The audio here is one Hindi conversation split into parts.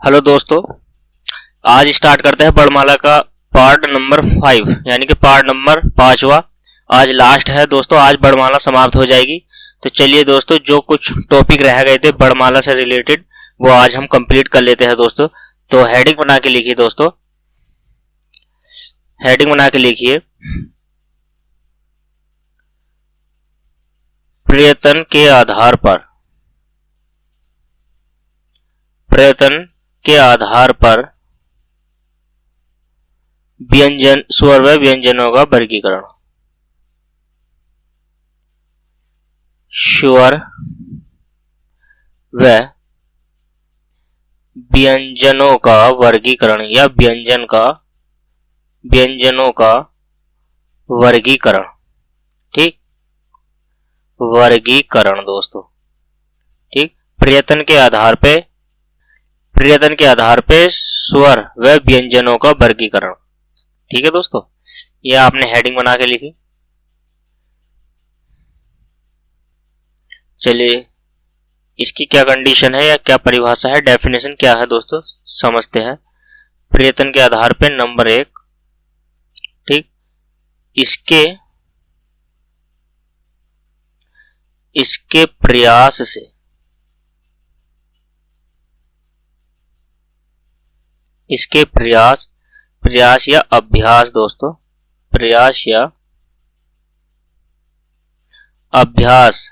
हेलो दोस्तों, आज स्टार्ट करते हैं वर्णमाला का पार्ट नंबर 5 यानी कि पार्ट नंबर 5वां। आज लास्ट है दोस्तों, आज वर्णमाला समाप्त हो जाएगी। तो चलिए दोस्तों, जो कुछ टॉपिक रह गए थे वर्णमाला से रिलेटेड वो आज हम कंप्लीट कर लेते हैं दोस्तों। तो हेडिंग बना के लिखिए दोस्तों, हेडिंग बना के लिखिए प्रयत्न के आधार पर, प्रयत्न के आधार पर व्यंजन, स्वर व व्यंजनों का वर्गीकरण। स्वर व व्यंजनों का वर्गीकरण या व्यंजनों का वर्गीकरण। ठीक, वर्गीकरण दोस्तों। ठीक, प्रयत्न के आधार पे स्वर व व्यंजनों का वर्गीकरण। ठीक है दोस्तों, ये आपने हेडिंग बना के लिखी। चलिए, इसकी क्या कंडीशन है या क्या परिभाषा है, डेफिनेशन क्या है दोस्तों, समझते हैं। प्रयत्न के आधार पे नंबर 1, ठीक, इसके प्रयास से, इसके प्रयास या अभ्यास दोस्तों, प्रयास या अभ्यास,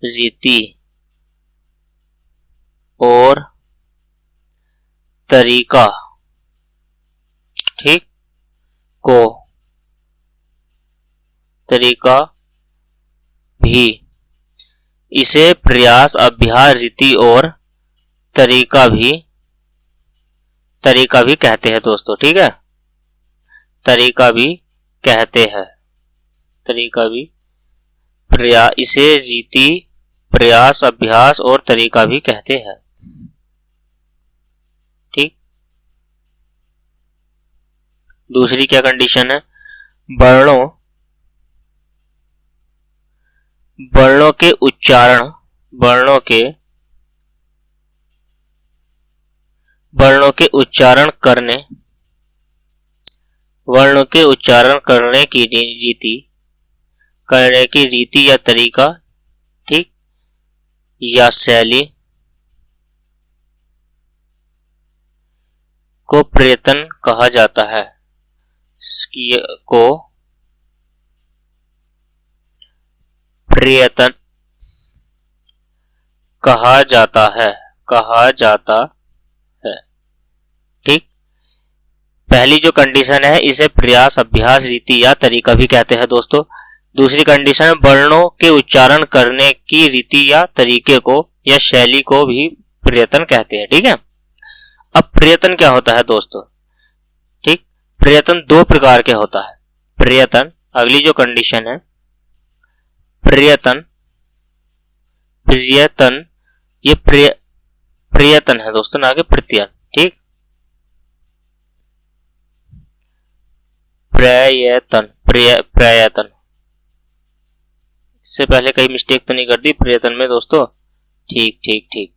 रीति और तरीका, ठीक, तरीका भी, इसे प्रयास, अभ्यास, रीति और तरीका भी कहते हैं दोस्तों। ठीक है, तरीका भी कहते हैं, तरीका भी, इसे रीति, प्रयास, अभ्यास और तरीका भी कहते हैं। ठीक, दूसरी क्या कंडीशन है, वर्णों के उच्चारण, वर्णों के उच्चारण करने की रीति या तरीका, ठीक, या शैली को प्रयत्न कहा जाता है, को प्रयत्न कहा जाता है, ठीक। पहली जो कंडीशन है, इसे प्रयास, अभ्यास, रीति या तरीका भी कहते हैं दोस्तों। दूसरी कंडीशन है, वर्णों के उच्चारण करने की रीति या तरीके को या शैली को भी प्रयत्न कहते हैं। ठीक है, अब प्रयत्न क्या होता है दोस्तों, ठीक, प्रयत्न दो प्रकार के होता है। प्रयत्न, अगली जो कंडीशन है, प्रयत्न ये प्रयत्न है दोस्तों, ना कि प्रत्ययन। ठीक, प्रयत्न, इससे पहले कहीं मिस्टेक तो नहीं कर दी प्रयत्न में दोस्तों। ठीक ठीक ठीक,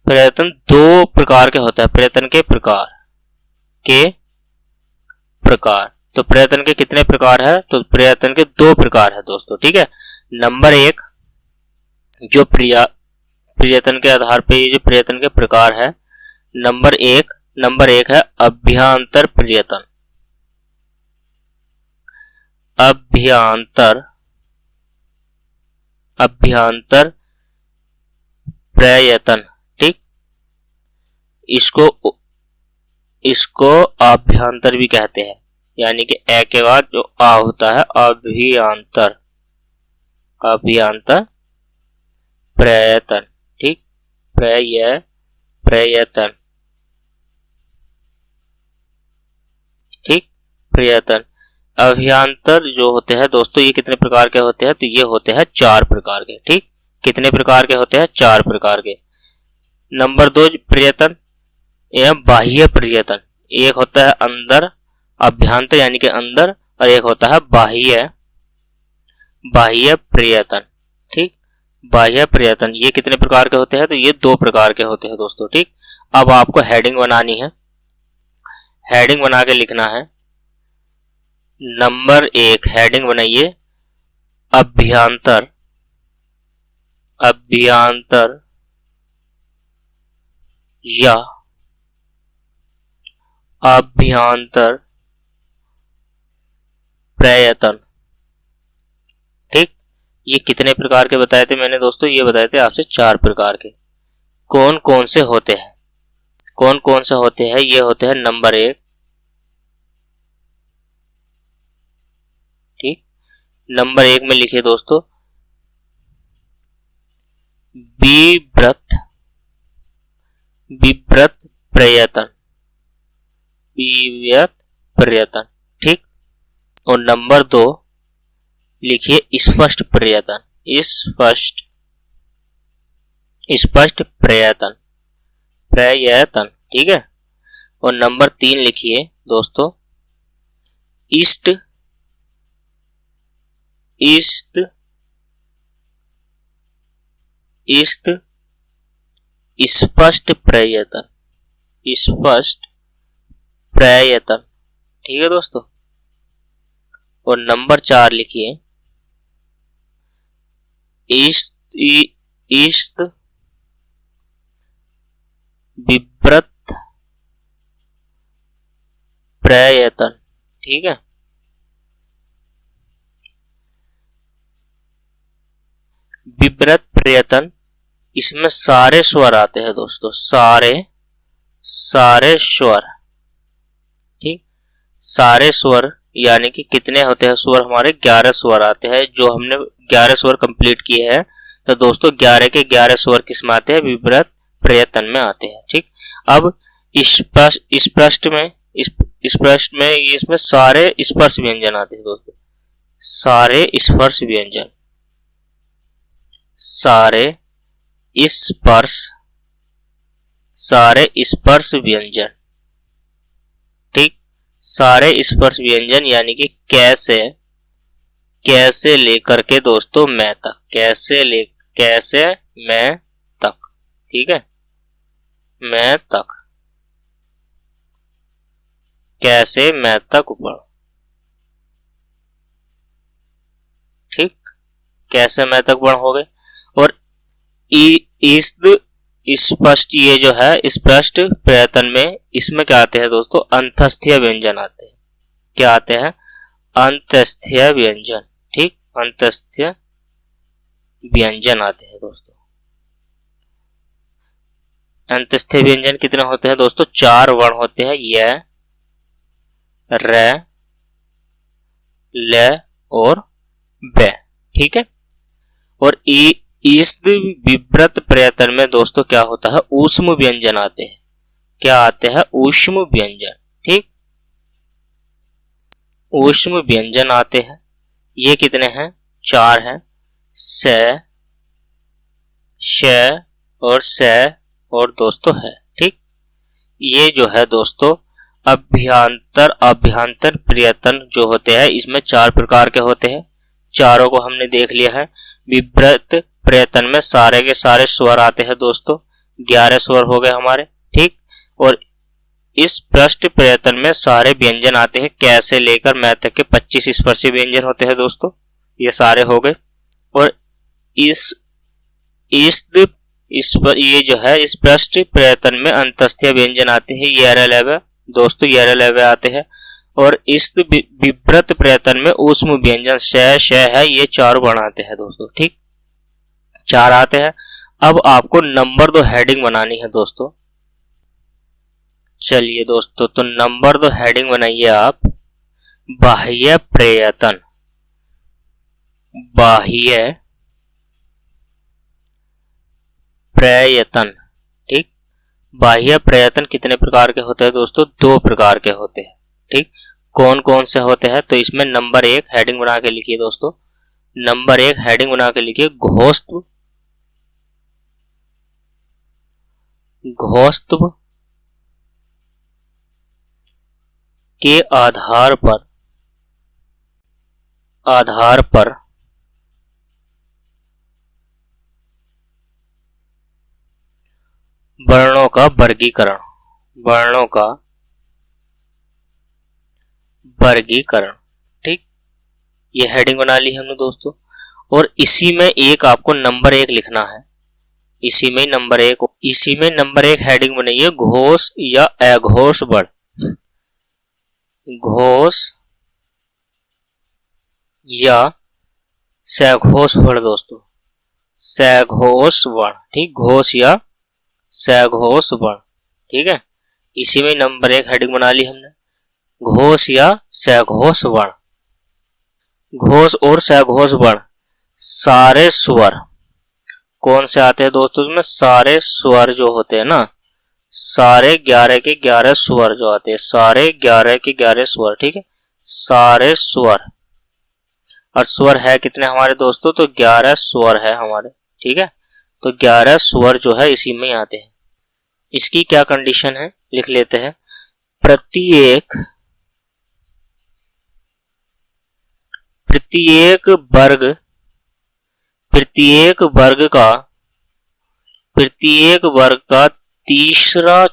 प्रयत्न दो प्रकार के होता है, प्रयत्न के प्रकार। तो प्रयत्न के कितने प्रकार है, तो प्रयत्न के दो प्रकार है दोस्तों। ठीक है, नंबर 1 जो प्रयत्न के आधार पे ये जो प्रयत्न के प्रकार है, नंबर एक है अभ्यांतर प्रयत्न, अभ्यांतर प्रयत्न। ठीक, इसको अभ्यांतर भी कहते हैं, यानी कि ए के बाद जो आ होता है, अभ्यांतर प्रयत्न। ठीक, प्रयत्न, ठीक, प्रयत्न। अभ्यांतर जो होते हैं दोस्तों, ये कितने प्रकार के होते हैं, तो ये होते हैं 4 प्रकार के। ठीक, कितने प्रकार के होते हैं, 4 प्रकार के। नंबर 2 प्रयत्न एवं बाह्य प्रयत्न, एक होता है अंदर, अभ्यांतर यानी कि अंदर, और एक होता है बाह्य प्रयत्न। ठीक, बाह्य प्रयत्न ये कितने प्रकार के होते हैं? तो ये 2 प्रकार के होते हैं दोस्तों। ठीक, अब आपको हेडिंग बनानी है। हेडिंग बना के लिखना है, नंबर 1 हेडिंग बनाइए, अभ्यंतर अभ्यंतर या अभ्यंतर प्रयत्न। ठीक, ये कितने प्रकार के बताए थे मैंने दोस्तों? ये बताए थे आपसे 4 प्रकार के। कौन कौन से होते हैं? कौन कौन से होते हैं? ये होते हैं नंबर 1, ठीक, नंबर 1 में लिखिए दोस्तों, विव्रत विव्रत प्रयत्न, विव्रत प्रयत्न। ठीक, और नंबर 2 लिखिए स्पष्ट प्रयत्न, स्पष्ट स्पष्ट प्रयत्न प्रयत्न। ठीक है, और नंबर 3 लिखिए दोस्तों, इष्ट इष्ट इष्ट स्पष्ट प्रयत्न, स्पष्ट प्रयत्न। ठीक है दोस्तों, और नंबर 4 लिखिए, इष्ट विव्रत प्रयत्न। ठीक है, विव्रत प्रयत्न, इसमें सारे स्वर आते हैं दोस्तों, सारे स्वर। ठीक, सारे स्वर यानी कि कितने होते हैं स्वर? हमारे 11 स्वर आते हैं। जो हमने 11 स्वर कंप्लीट किए हैं, तो दोस्तों 11 के 11 स्वर किस में आते हैं? विव्रत प्रयत्न में आते हैं। ठीक, अब स्पष्ट में इसमें सारे स्पर्श व्यंजन आते हैं दोस्तों, सारे स्पर्श व्यंजन, सारे स्पर्श व्यंजन। ठीक, सारे स्पर्श व्यंजन यानी कि कैसे लेकर के दोस्तों मैं तक, कैसे मैं तक। ठीक है, मैं तक, कैसे मैं तक बढ़। ठीक, कैसे मैं तक बढ़ हो गए। और स्पष्ट, ये जो है स्पष्ट प्रयत्न में, इसमें क्या आते हैं दोस्तों? अंतस्थीय व्यंजन आते हैं। क्या आते हैं? अंतस्थीय व्यंजन। ठीक, अंतस्थीय व्यंजन आते हैं दोस्तों। अंतस्थीय व्यंजन कितने होते हैं दोस्तों? 4 वर्ण होते हैं, य, र, ल और ब। ठीक है, और इस विव्रत प्रयत्न में दोस्तों क्या होता है? ऊष्म व्यंजन आते हैं। क्या आते हैं? ऊष्म व्यंजन। ठीक, ऊष्म व्यंजन आते हैं। ये कितने हैं? 4 हैं, स, श और स और दोस्तों है। ठीक, ये जो है दोस्तों अभ्यंतर प्रयत्न जो होते हैं, इसमें 4 प्रकार के होते हैं। चारों को हमने देख लिया है। विव्रत प्रयत्न में सारे के सारे स्वर आते हैं दोस्तों, 11 स्वर हो गए हमारे। ठीक, और इस पृष्ठ प्रयत्न में सारे व्यंजन आते हैं, कैसे लेकर मैं तक के 25 स्पर्शी व्यंजन होते हैं दोस्तों, ये सारे हो गए। और ये जो है इस पृष्ठ प्रयत्न में अंतस्थीय व्यंजन आते हैं, ये दोस्तों ये आते हैं। और इस विव्रत प्रयत्न में ऊष्म व्यंजन श है, ये 4 वर्ण आते हैं दोस्तों। ठीक, 4 आते हैं। अब आपको नंबर 2 हेडिंग बनानी है दोस्तों। चलिए दोस्तों, तो नंबर 2 हेडिंग बनाइए आप, बाह्य प्रयत्न। बाह्य प्रयत्न। ठीक, बाह्य प्रयत्न कितने प्रकार के होते हैं दोस्तों? 2 प्रकार के होते हैं। ठीक, कौन कौन से होते हैं? तो इसमें नंबर 1 हेडिंग बना के लिखिए दोस्तों, नंबर 1 हेडिंग बना के लिखिए, घोस्तव के आधार पर का वर्गीकरण, वर्णों का वर्गीकरण। ठीक, ये हेडिंग बना ली हमने दोस्तों। और इसी में एक आपको नंबर 1 लिखना है, इसी में नंबर 1 हेडिंग बनाइए, घोष या अघोष वर्ण। घोष या सघोष वर्ण दोस्तों, सघोष वर्ण। ठीक, घोष या सघोष वर्ण। ठीक है, इसी में नंबर 1 हेडिंग बना ली हमने, घोष या सघोष वर्ण। घोष और सघोष वर्ण सारे स्वर कौन से आते हैं दोस्तों इसमें? सारे स्वर जो होते हैं ना, सारे 11 के 11 स्वर जो आते हैं, सारे 11 के 11 स्वर। ठीक है, सारे स्वर। और स्वर है कितने हमारे दोस्तों? तो 11 स्वर है हमारे। ठीक है, तो 11 स्वर जो है इसी में आते हैं। इसकी क्या कंडीशन है लिख लेते हैं। प्रत्येक वर्ग का तीसरा,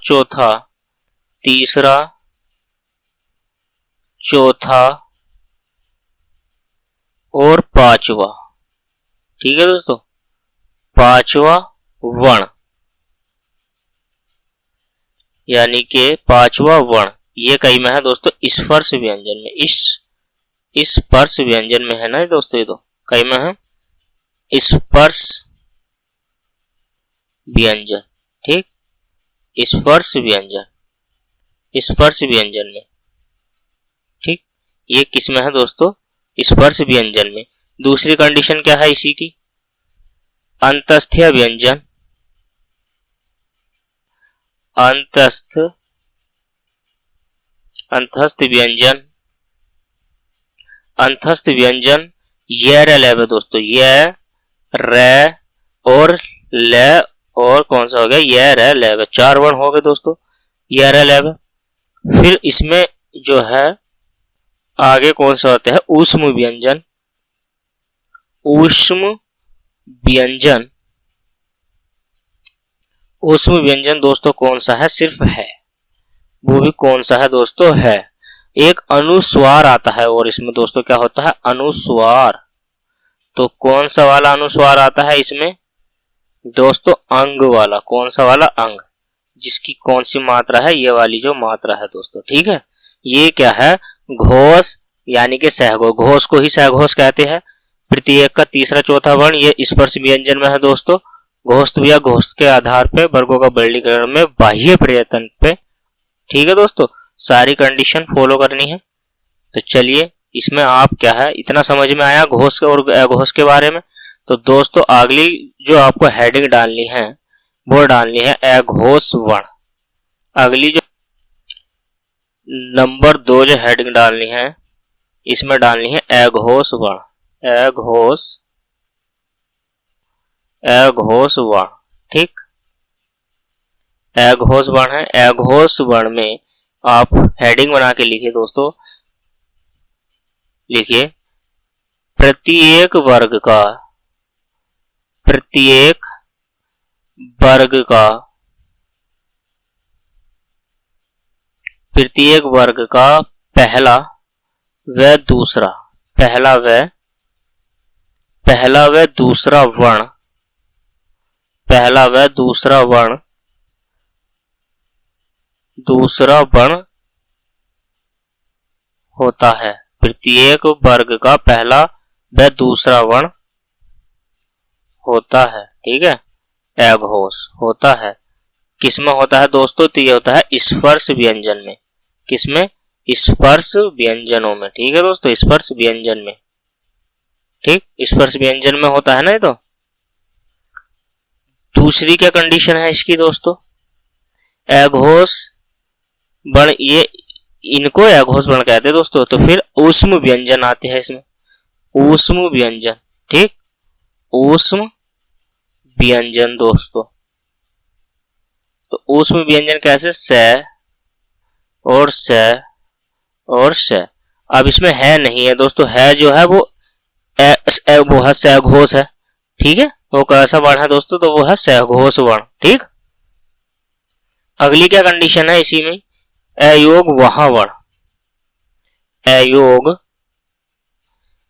चौथा और पांचवा। ठीक है दोस्तों, पांचवा वर्ण, यानी कि पांचवा वर्ण ये कई में है दोस्तों, स्पर्श व्यंजन में। इस स्पर्श व्यंजन में है ना दोस्तों, ये तो कई में है स्पर्श व्यंजन। ठीक, स्पर्श व्यंजन में। ठीक, ये किस में है दोस्तों? स्पर्श व्यंजन में। दूसरी कंडीशन क्या है इसी की? अंतस्थ व्यंजन, अंतस्थ व्यंजन ये रे दोस्तों, ये रे और ले, और कौन सा हो गया? ये रे ले, 4 वर्ण हो गए दोस्तों, ये रे ले। फिर इसमें जो है आगे कौन सा होता है? ऊष्म व्यंजन। ऊष्म व्यंजन दोस्तों कौन सा है? सिर्फ है, वो भी कौन सा है दोस्तों? है। एक अनुस्वार आता है, और इसमें दोस्तों क्या होता है? अनुस्वार। तो कौन सा वाला अनुस्वार आता है इसमें दोस्तों? अंग वाला। कौन सा वाला? अंग, जिसकी कौन सी मात्रा है? ये वाली जो मात्रा है दोस्तों। ठीक है, ये क्या है? घोष यानी कि सहघोष। घोष को ही सहघोष कहते हैं। प्रत्येक का तीसरा चौथा वर्ण ये स्पर्श व्यंजन में है दोस्तों। घोष या घोष के आधार पे वर्गों का वर्गीकरण में बाह्य प्रयत्न पे। ठीक है दोस्तों, सारी कंडीशन फॉलो करनी है। तो चलिए, इसमें आप क्या है, इतना समझ में आया घोष और अघोष के बारे में। तो दोस्तों अगली जो आपको हेडिंग डालनी है वो डालनी है अघोष वर्ण। अगली जो नंबर 2 जो हेडिंग डालनी है इसमें डालनी है अघोष वर्ण। अघोष वर्ण। ठीक, अघोष वर्ण है। अघोष वर्ण में आप हेडिंग बना के लिखिए दोस्तों, लिखिए प्रत्येक वर्ग का पहला व दूसरा वर्ण होता है। प्रत्येक वर्ग का पहला व दूसरा वर्ण होता है। ठीक है, अघोष होता है। किसमें होता है दोस्तों? तो ये होता है स्पर्श व्यंजन में। किसमें? स्पर्श व्यंजनों में। ठीक है दोस्तों, स्पर्श व्यंजन में। ठीक, स्पर्श व्यंजन में होता है ना ये तो। दूसरी क्या कंडीशन है इसकी दोस्तों? अघोष वर्ण, ये इनको अघोष वर्ण कहते हैं दोस्तों। तो फिर ऊष्म व्यंजन आते हैं इसमें, ऊष्म व्यंजन। ठीक, ऊष्म व्यंजन दोस्तों। तो ऊष्म व्यंजन कैसे? स और स। अब इसमें है नहीं है दोस्तों, है जो है वो है सघोष है। ठीक है, वो कैसा वर्ण है दोस्तों? तो वो है सघोष वर्ण। ठीक, अगली क्या कंडीशन है इसी में, अयोग वहां वर्ण, अयोग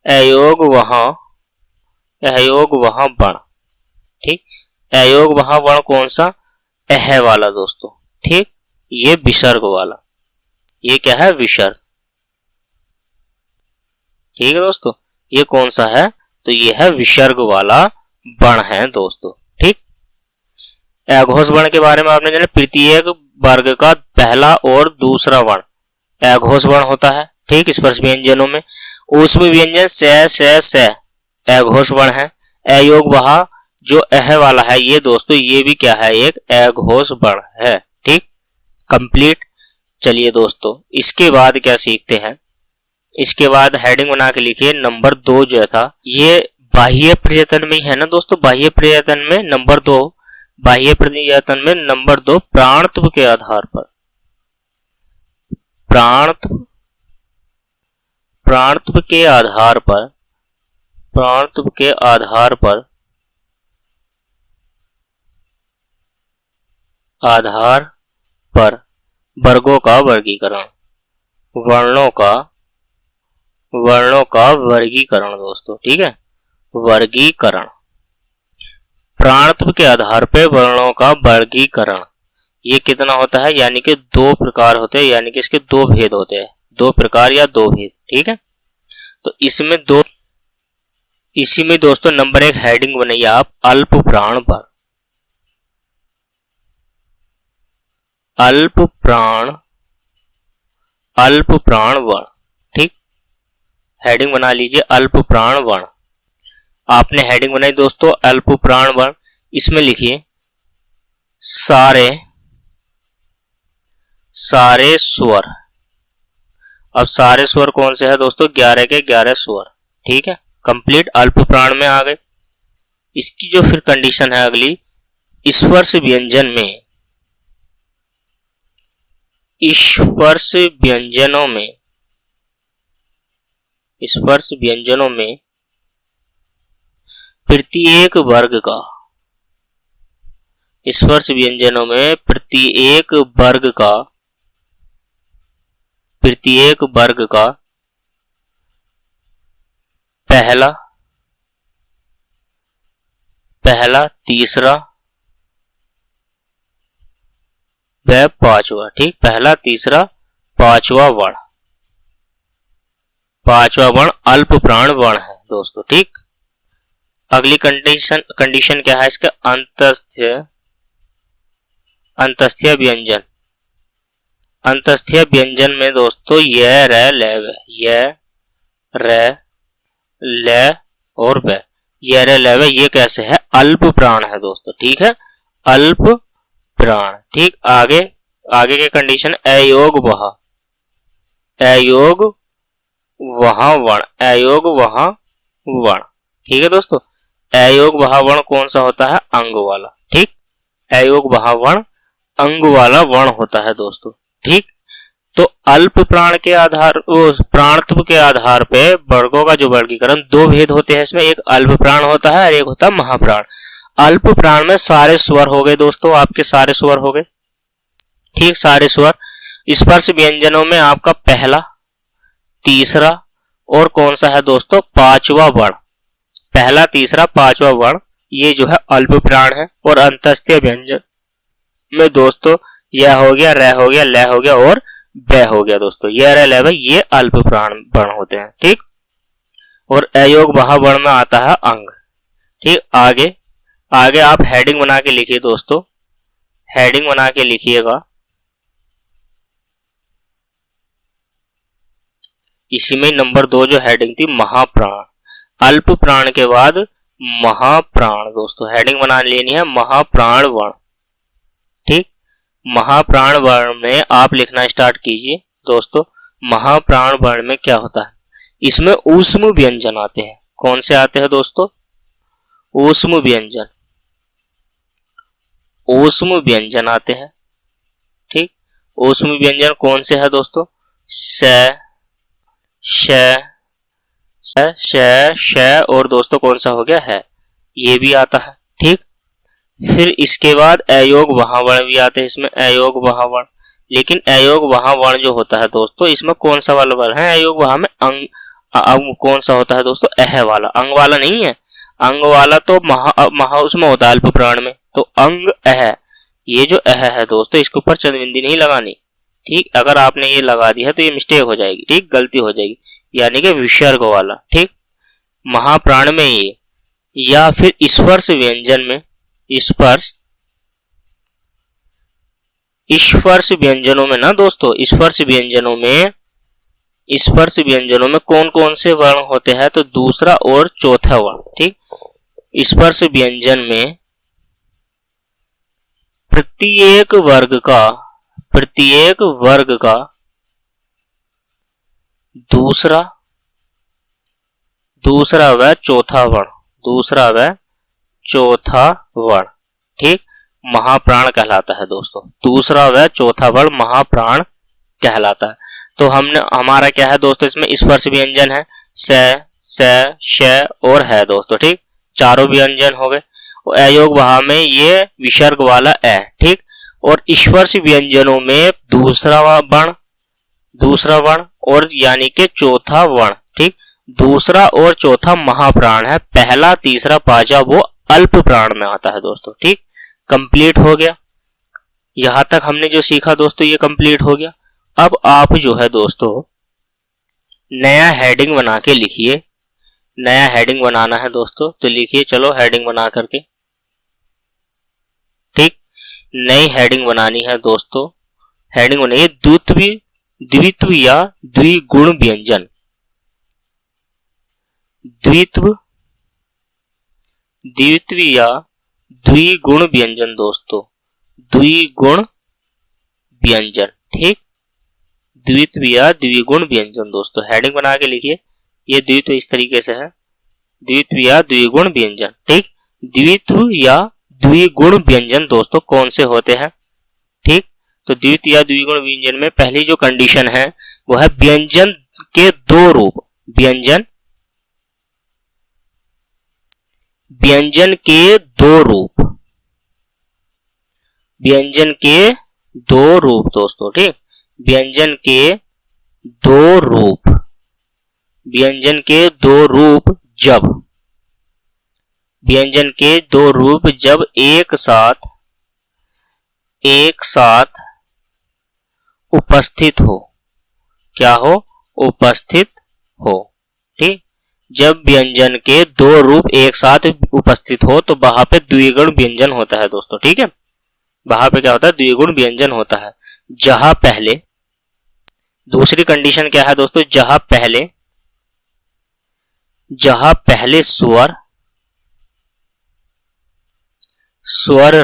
अयोग वहां वर्ण। ठीक, अयोग वहां वर्ण कौन सा, अह वाला दोस्तों। ठीक, ये विसर्ग वाला, ये क्या है, विसर्ग। ठीक है दोस्तों, ये कौन सा है, तो ये है विसर्ग वाला वर्ण है दोस्तों। ठीक, अघोष वर्ण के बारे में आपने जाना, प्रत्येक वर्ग का पहला और दूसरा वर्ण अघोष वर्ण होता है। ठीक, स्पर्श व्यंजनों में ऊष्म व्यंजन स अघोष वर्ण है। अयोग वहा जो अह वाला है ये दोस्तों, ये भी क्या है, एक अघोष वर्ण है। ठीक, कंप्लीट। चलिए दोस्तों, इसके बाद क्या सीखते हैं, इसके बाद हेडिंग बना के लिखिए नंबर 2 जो था, ये बाह्य प्रयत्न में है ना दोस्तों, बाह्य प्रयत्न में नंबर 2, बाह्य प्रयत्न में नंबर 2 प्राणत्व के आधार पर, प्राणत्व के आधार पर, प्राणत्व के आधार पर वर्गों का वर्गीकरण, वर्णों का वर्गीकरण दोस्तों। ठीक है, वर्गीकरण, प्राणत्व के आधार पर वर्णों का वर्गीकरण, ये कितना होता है, यानी कि 2 प्रकार होते हैं, यानी कि इसके 2 भेद होते हैं, 2 प्रकार या 2 भेद। ठीक है, तो इसमें इसी में दोस्तों नंबर 1 हेडिंग बनाइए आप, अल्प प्राण वर्ण, अल्प प्राण वर्ण। ठीक, हेडिंग बना लीजिए अल्प प्राण वर्ण। आपने हेडिंग बनाई दोस्तों अल्प प्राण वर्ण, इसमें लिखिए सारे स्वर। अब सारे स्वर कौन से है दोस्तों, 11 के 11 स्वर। ठीक है, कंप्लीट, अल्प प्राण में आ गए। इसकी जो फिर कंडीशन है अगली, स्पर्श व्यंजन में, स्पर्श व्यंजनों में प्रत्येक वर्ग का, स्पर्श व्यंजनों में प्रत्येक वर्ग का पहला तीसरा व पांचवा। ठीक, पहला तीसरा पांचवा वर्ण अल्प प्राण वर्ण है दोस्तों। ठीक, अगली कंडीशन क्या है इसका, अंतस्थीय व्यंजन। अंतस्थीय व्यंजन में दोस्तों य र ल और व, य र ल व, ये कैसे है, अल्प प्राण है दोस्तों। ठीक है, अल्प प्राण। ठीक, आगे के कंडीशन, अयोग वहा वर्ण। ठीक है दोस्तों, अयोग वहा वर्ण कौन सा होता है, अंग वाला। ठीक, अयोग वहा वर्ण अंग वाला वर्ण होता है दोस्तों। ठीक, तो अल्प प्राण के आधार, प्राणत्व के आधार पे वर्गों का जो वर्गीकरण, 2 भेद होते हैं इसमें, एक अल्प प्राण होता है और एक होता है महाप्राण। अल्प प्राण में सारे स्वर हो गए दोस्तों, आपके सारे स्वर हो गए। ठीक, सारे स्वर। स्पर्श व्यंजनों में आपका पहला तीसरा और कौन सा है दोस्तों, पांचवा वर्ण, पहला तीसरा पांचवा वर्ण, ये जो है अल्प प्राण है। और अंतस्थीय व्यंजन में दोस्तों यह हो गया, र हो गया, ल हो गया और ब हो गया दोस्तों, यह र ल व, ये अल्प प्राण वर्ण होते हैं। ठीक, और अयोग वहा वर्ण में आता है अंग। ठीक, आगे आप हेडिंग बना के लिखिए दोस्तों, हेडिंग बना के लिखिएगा, इसी में नंबर 2 जो हेडिंग थी, महाप्राण। अल्प प्राण के बाद महाप्राण दोस्तों, हेडिंग बना लेनी है महाप्राण वर्ण। ठीक, महाप्राण वर्ण में आप लिखना स्टार्ट कीजिए दोस्तों। महाप्राण वर्ण में क्या होता है, इसमें ऊष्म व्यंजन आते हैं। कौन से आते हैं दोस्तों, ऊष्म व्यंजन आते हैं। ठीक, ऊष्म व्यंजन कौन से है दोस्तों, स श और दोस्तों कौन सा हो गया है, ये भी आता है। ठीक, फिर इसके बाद अयोग वहां वर्ण भी आते हैं इसमें, अयोग वहां वर्ण। लेकिन अयोग वहां वर्ण जो होता है दोस्तों, इसमें कौन सा वाला वर्ण है? अयोग वहां में अंग कौन सा होता है दोस्तों? अह वाला, अंग वाला नहीं है। अंग वाला तो महा उसमें होता है अल्प प्राण में, तो अंग अह, ये जो अह है दोस्तों, इसके ऊपर चंद्रबिंदी नहीं लगानी, ठीक। अगर आपने ये लगा दिया तो ये मिस्टेक हो जाएगी, ठीक, गलती हो जाएगी, यानी कि विसर्ग वाला, ठीक। महाप्राण में ये, या फिर स्पर्श व्यंजन में, स्पर्श व्यंजनों में ना दोस्तों, स्पर्श व्यंजनों में कौन कौन से वर्ण होते हैं? तो दूसरा और चौथा वर्ण, ठीक। स्पर्श व्यंजन में प्रत्येक वर्ग का दूसरा व चौथा वर्ण, ठीक, महाप्राण कहलाता है दोस्तों। दूसरा व चौथा वर्ण महाप्राण कहलाता है। तो हमारा क्या है दोस्तों, इसमें स्पर्श व्यंजन है स, श और है दोस्तों, ठीक, चारों व्यंजन हो गए। और अयोग वहां में ये विसर्ग वाला अ, ठीक। और स्पर्श व्यंजनों में दूसरा वर्ण और यानी कि चौथा वर्ण, ठीक। दूसरा और चौथा महाप्राण है, पहला तीसरा पांचवा वो अल्प प्राण में आता है दोस्तों, ठीक। कंप्लीट हो गया, यहां तक हमने जो सीखा दोस्तों ये कंप्लीट हो गया। अब आप जो है दोस्तों नया हेडिंग बना के लिखिए। नया हेडिंग बनाना है दोस्तों, तो लिखिए, चलो हेडिंग बना करके, ठीक। नई हेडिंग बनानी है दोस्तों। हेडिंग बनाइए द्वित्व या द्विगुण व्यंजन। द्वित्व या द्विगुण व्यंजन दोस्तों, द्विगुण व्यंजन, ठीक। द्वित्व या द्विगुण व्यंजन दोस्तों, हेडिंग बना के लिखिए। ये द्वित्व इस तरीके से है, द्वित्व या द्विगुण व्यंजन, ठीक। द्वित्व या द्विगुण व्यंजन दोस्तों कौन से होते हैं, ठीक। तो द्वित्व या द्विगुण व्यंजन में पहली जो कंडीशन है वो है व्यंजन के दो रूप, व्यंजन के दो रूप दोस्तों, ठीक। व्यंजन के दो रूप जब एक साथ उपस्थित हो, क्या हो? उपस्थित हो, ठीक। जब व्यंजन के दो रूप एक साथ उपस्थित हो तो वहां पे द्विगुण व्यंजन होता है दोस्तों, ठीक है। वहां पे क्या होता है? द्विगुण व्यंजन होता है। जहां पहले, दूसरी कंडीशन क्या है दोस्तों? जहां पहले स्वर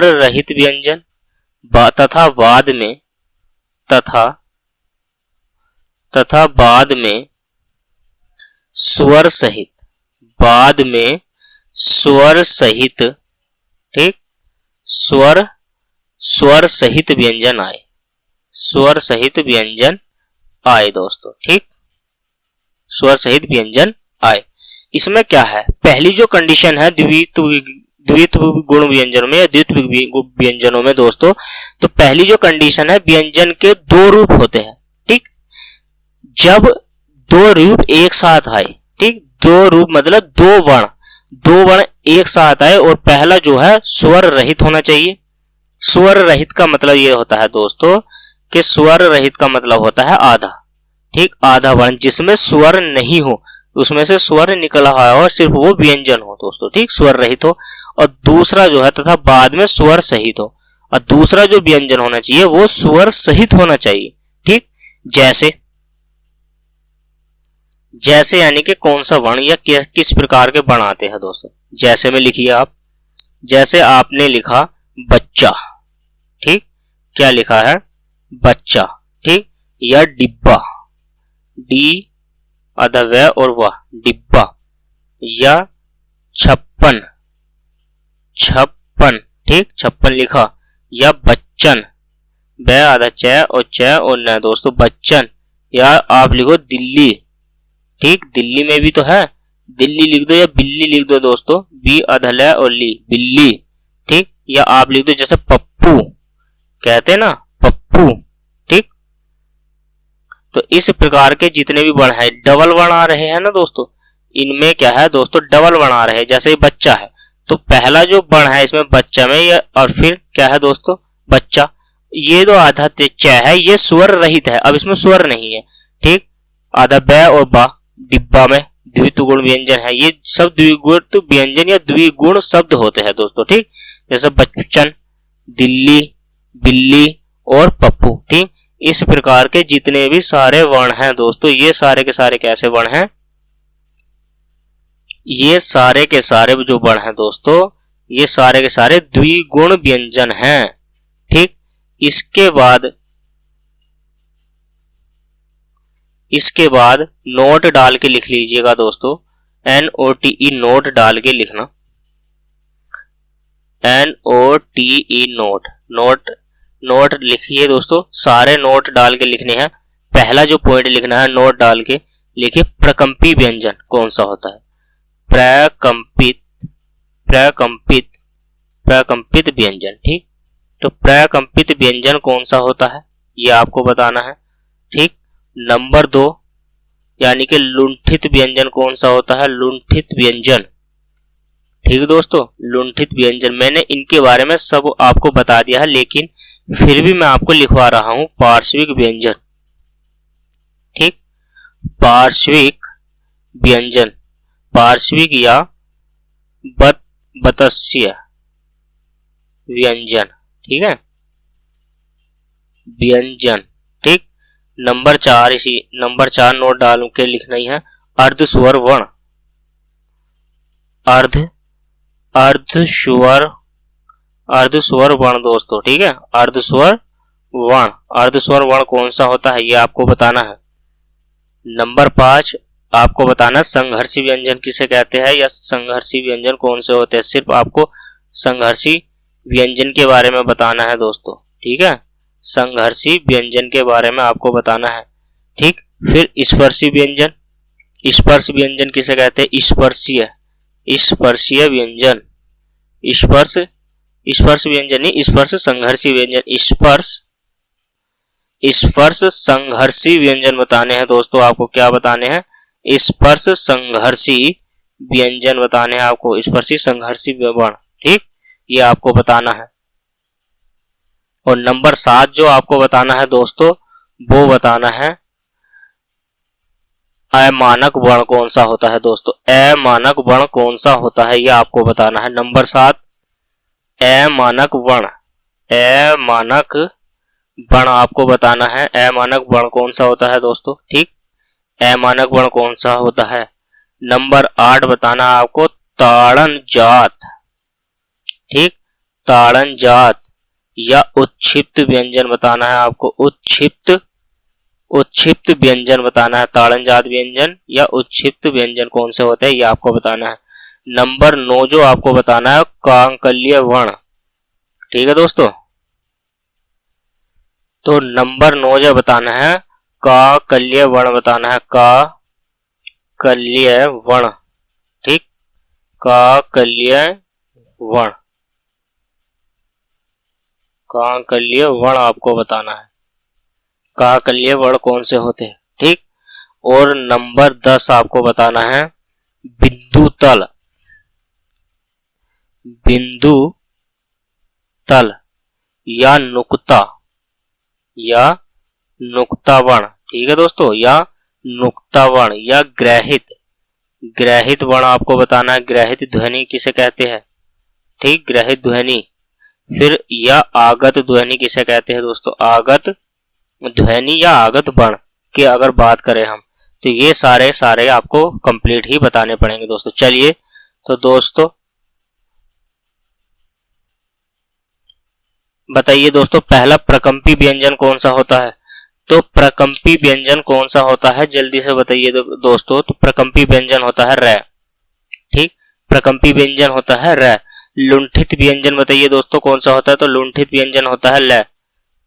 रहित व्यंजन तथा बाद में स्वर सहित, ठीक, स्वर सहित व्यंजन आए दोस्तों, ठीक। स्वर सहित व्यंजन आए। इसमें क्या है? पहली जो कंडीशन है द्वित्व गुण व्यंजनों में या द्वित्व व्यंजनों में दोस्तों, तो पहली जो कंडीशन है व्यंजन के दो रूप होते हैं, ठीक। जब दो रूप एक साथ आए, ठीक, दो रूप मतलब दो वर्ण एक साथ आए और पहला जो है स्वर रहित होना चाहिए। स्वर रहित का मतलब ये होता है दोस्तों कि स्वर रहित का मतलब होता है आधा, ठीक, आधा वर्ण जिसमें स्वर नहीं हो, उसमें से स्वर निकला हुआ और सिर्फ वो व्यंजन हो दोस्तों, ठीक, स्वर रहित हो। और दूसरा जो है तथा बाद में स्वर सहित हो, और दूसरा जो व्यंजन होना चाहिए वो स्वर सहित होना चाहिए, ठीक। जैसे यानी कि कौन सा वर्ण या किस प्रकार के वर्ण आते हैं दोस्तों। जैसे में लिखिए आप, जैसे आपने लिखा बच्चा, ठीक, क्या लिखा है? बच्चा, ठीक, या डिब्बा, डी आधा व और वाह, डिब्बा, या छप्पन, ठीक, छप्पन लिखा, या बच्चन, ब आधा च और न दोस्तों, बच्चन, या आप लिखो दिल्ली, ठीक, दिल्ली में भी तो है, दिल्ली लिख दो या बिल्ली लिख दो दोस्तों, बी अधल और ली, बिल्ली। ठीक, या आप लिख दो जैसे पप्पू, कहते हैं ना पप्पू। ठीक, तो इस प्रकार के जितने भी वर्ण है, डबल वर्ण आ रहे हैं ना दोस्तों, इनमें क्या है दोस्तों, डबल वर्ण आ रहे हैं। जैसे ये बच्चा है तो पहला जो वर्ण है इसमें बच्चा में ये, और फिर क्या है दोस्तों, बच्चा। ये जो आधा च है ये स्वर रहित है, अब इसमें स्वर नहीं है। ठीक, आधा ब और बा, डिब्बा में द्वित्व गुण व्यंजन है, ये सब द्विगुण व्यंजन या द्विगुण शब्द होते हैं दोस्तों। ठीक, जैसे बच्चन, दिल्ली, बिल्ली और पप्पू। ठीक, इस प्रकार के जितने भी सारे वर्ण हैं दोस्तों, ये सारे के सारे कैसे वर्ण हैं, ये सारे के सारे जो वर्ण हैं दोस्तों, ये सारे के सारे द्विगुण व्यंजन हैं। ठीक, इसके बाद नोट डाल के लिख लीजिएगा दोस्तों, NOTE नोट डाल के लिखना, NOTE नोट, नोट लिखिए दोस्तों, सारे नोट डाल के लिखने हैं। पहला जो पॉइंट लिखना है नोट डाल के लिखिए, प्रकंपी व्यंजन कौन सा होता है, प्रकंपित व्यंजन। ठीक, तो प्रकंपित व्यंजन कौन सा होता है ये आपको बताना है। ठीक, नंबर 2 यानी कि लुंठित व्यंजन कौन सा होता है, लुंठित व्यंजन। ठीक दोस्तों, लुंठित व्यंजन मैंने इनके बारे में सब आपको बता दिया है, लेकिन फिर भी मैं आपको लिखवा रहा हूं, पार्श्विक व्यंजन। ठीक, पार्श्विक व्यंजन, पार्श्विक या बतस्य व्यंजन। ठीक है, व्यंजन। ठीक, नंबर 4, इसी नंबर 4 नोट डाल के लिखना ही है, अर्धस्वर वर्ण, अर्धस्वर वर्ण दोस्तों। ठीक है, अर्धस्वर वर्ण कौन सा होता है ये आपको बताना है। नंबर 5 आपको बताना संघर्षी व्यंजन किसे कहते हैं, या संघर्षी व्यंजन कौन से होते हैं, सिर्फ आपको संघर्षी व्यंजन के बारे में बताना है दोस्तों। ठीक है, संघर्षी व्यंजन के बारे में आपको बताना है। ठीक, फिर स्पर्शी व्यंजन, स्पर्श व्यंजन किसे कहते हैं, स्पर्शीय व्यंजन, स्पर्श व्यंजन नहीं, स्पर्श संघर्षी व्यंजन, स्पर्श संघर्षी व्यंजन बताने हैं दोस्तों। आपको क्या बताने हैं, स्पर्श संघर्षी व्यंजन बताने हैं आपको, स्पर्शी संघर्षी वर्ण। ठीक, ये आपको बताना है। और नंबर 7 जो आपको बताना है दोस्तों, वो बताना है अमानक वर्ण कौन सा होता है दोस्तों, अमानक वर्ण कौन सा होता है ये आपको बताना है। नंबर 7 अमानक वर्ण, अमानक वर्ण आपको बताना है, अमानक वर्ण कौन सा होता है दोस्तों। ठीक, अमानक वर्ण कौन सा होता है। नंबर 8 बताना है आपको ताड़न जात। ठीक, ताड़न जात या उत्क्षिप्त व्यंजन बताना है आपको, उत्क्षिप्त व्यंजन बताना है, ताड़न जात व्यंजन या उत्क्षिप्त व्यंजन कौन से होते हैं ये आपको बताना है। नंबर 9 जो आपको बताना है कांकल्य वर्ण। ठीक है दोस्तों, तो नंबर 9 जो बताना है काकल्य वर्ण बताना है, काकल्य वर्ण। ठीक, काकल्य वर्ण, काकल्य वर्ण आपको बताना है, काकल्य वर्ण कौन से होते हैं। ठीक, और नंबर 10 आपको बताना है बिंदु तल या नुक्ता वर्ण। ठीक है दोस्तों, या नुक्ता वर्ण या ग्रहित वर्ण आपको बताना है, ग्रहित ध्वनि किसे कहते हैं। ठीक, ग्रहित ध्वनि। फिर या आगत ध्वनि किसे कहते हैं दोस्तों, आगत ध्वनि या आगत वर्ण की अगर बात करें हम, तो ये सारे आपको कंप्लीट ही बताने पड़ेंगे दोस्तों। चलिए तो दोस्तों बताइए दोस्तों, पहला प्रकंपी व्यंजन कौन सा होता है, तो प्रकंपी व्यंजन कौन सा होता है जल्दी से बताइए दोस्तों। तो प्रकंपी व्यंजन होता है र। ठीक, प्रकंपी व्यंजन होता है र। लुंठित व्यंजन बताइए दोस्तों कौन सा होता है, तो लुंठित व्यंजन होता है ल।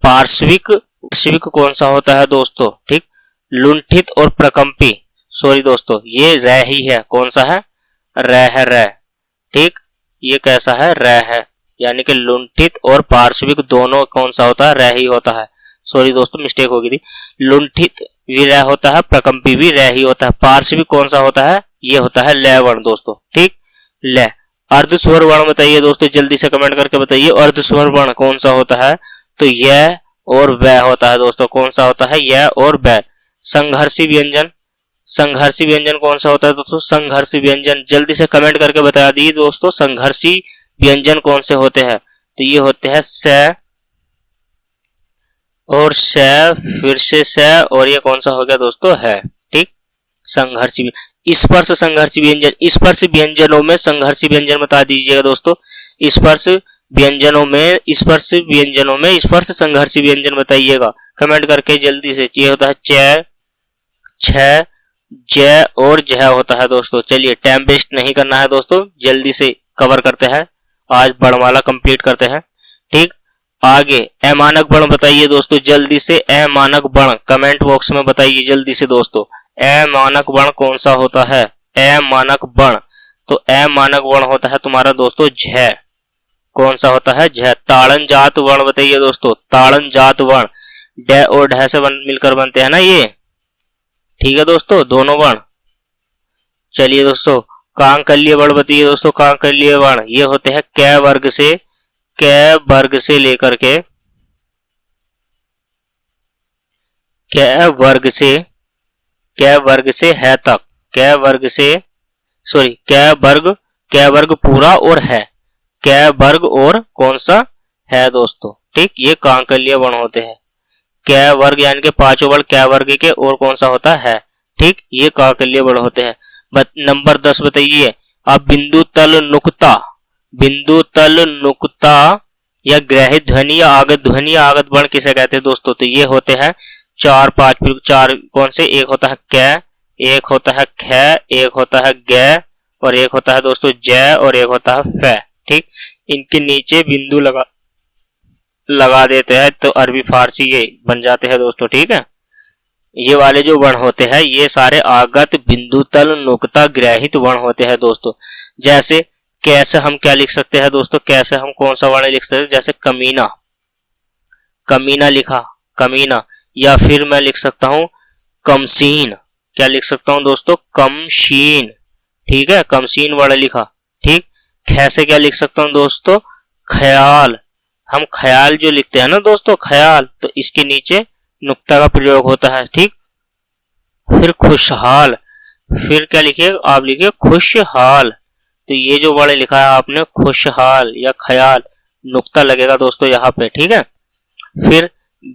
पार्श्विक कौन सा होता है दोस्तों। ठीक, लुंठित और प्रकंपी सॉरी दोस्तों, ये र ही है। कौन सा है? र। ठीक, ये कैसा है? र है। यानी कि लुंठित और पार्श्विक दोनों कौन सा होता है? र ही होता है। सॉरी दोस्तों, मिस्टेक हो गई थी। लुंठित भी र होता है, प्रकंपी भी र ही होता है। पार्श्विक कौन सा होता है? ये होता है ल वर्ण दोस्तों। ठीक, ल। अर्ध स्वर वर्ण बताइए दोस्तों, जल्दी से कमेंट करके बताइए अर्ध स्वर वर्ण कौन सा होता है? तो य और व होता है दोस्तों। कौन सा होता है? य और व। संघर्षी व्यंजन, संघर्षी व्यंजन कौन सा होता है दोस्तों? संघर्षी व्यंजन जल्दी से कमेंट करके बता दीजिए दोस्तों, संघर्षी व्यंजन कौन से होते हैं? तो ये होते हैं स और स, फिर से स, और ये कौन सा हो गया दोस्तों? है। ठीक, संघर्षी। स्पर्श संघर्षी व्यंजन, स्पर्श व्यंजनों में संघर्षी व्यंजन बता दीजिएगा दोस्तों। स्पर्श व्यंजनों में, स्पर्श व्यंजनों में स्पर्श संघर्षी व्यंजन बताइएगा कमेंट करके जल्दी से। ये होता है च, छ, ज और झ होता है दोस्तों। चलिए, टाइम वेस्ट नहीं करना है दोस्तों, जल्दी से कवर करते हैं, आज वर्णमाला कंप्लीट करते हैं। ठीक, आगे अमानक वर्ण बताइए दोस्तों, जल्दी से अमानक वर्ण कमेंट बॉक्स में बताइए जल्दी से दोस्तों। अमानक वर्ण कौन सा होता है? अमानक वर्ण, तो अमानक वर्ण होता है तुम्हारा दोस्तों झ। कौन सा होता है? झ। ताड़न जात वर्ण बताइए दोस्तों। ताड़न जात वर्ण ड और ढ से मिलकर बनते हैं ना ये। ठीक है दोस्तों, दोनों वर्ण। चलिए दोस्तों, कांकल्य वर्ण बताइए दोस्तों। कांकल्य वर्ण ये होते हैं क वर्ग से, क वर्ग से लेकर के, क वर्ग से, क वर्ग से है तक, क वर्ग से, सॉरी क वर्ग पूरा और है, क वर्ग और कौन सा? है दोस्तों। ठीक, ये कांकल्य वर्ण होते हैं। क वर्ग यानी कि पांचों वर्ण क वर्ग के और कौन सा होता है? ठीक, ये काकल्य वर्ण होते हैं। नंबर 10 बताइए। अब बिंदु तल नुक्ता, बिंदु तल नुक्ता या ग्रहित ध्वनि या आगत ध्वनि या आगत वर्ण किसे कहते हैं दोस्तों? तो ये होते हैं चार कौन से? एक होता है क, एक होता है ख, एक होता है ग, और एक होता है दोस्तों ज, और एक होता है फ। ठीक, इनके नीचे बिंदु लगा देते हैं तो अरबी फारसी ये बन जाते हैं दोस्तों। ठीक है, ये वाले जो वर्ण होते हैं ये सारे आगत बिंदु तल नुक्ता ग्रहित वर्ण होते हैं दोस्तों। जैसे कैसे हम क्या लिख सकते हैं दोस्तों? कैसे हम कौन सा वर्ण लिख सकते हैं? जैसे कमीना, कमीना लिखा, कमीना। या फिर मैं लिख सकता हूं कमसीन। क्या लिख सकता हूं दोस्तों? कमशीन। ठीक है, कमसीन वर्ण लिखा। ठीक, ख से क्या लिख सकता हूं दोस्तों? ख्याल। हम ख्याल जो लिखते हैं ना दोस्तों, ख्याल, तो इसके नीचे नुक्ता का प्रयोग होता है। ठीक, फिर खुशहाल, फिर क्या लिखिए आप? लिखिए खुशहाल। तो ये जो वर्ण लिखा है आपने खुशहाल या ख्याल, नुक्ता लगेगा दोस्तों यहाँ पे। ठीक है, फिर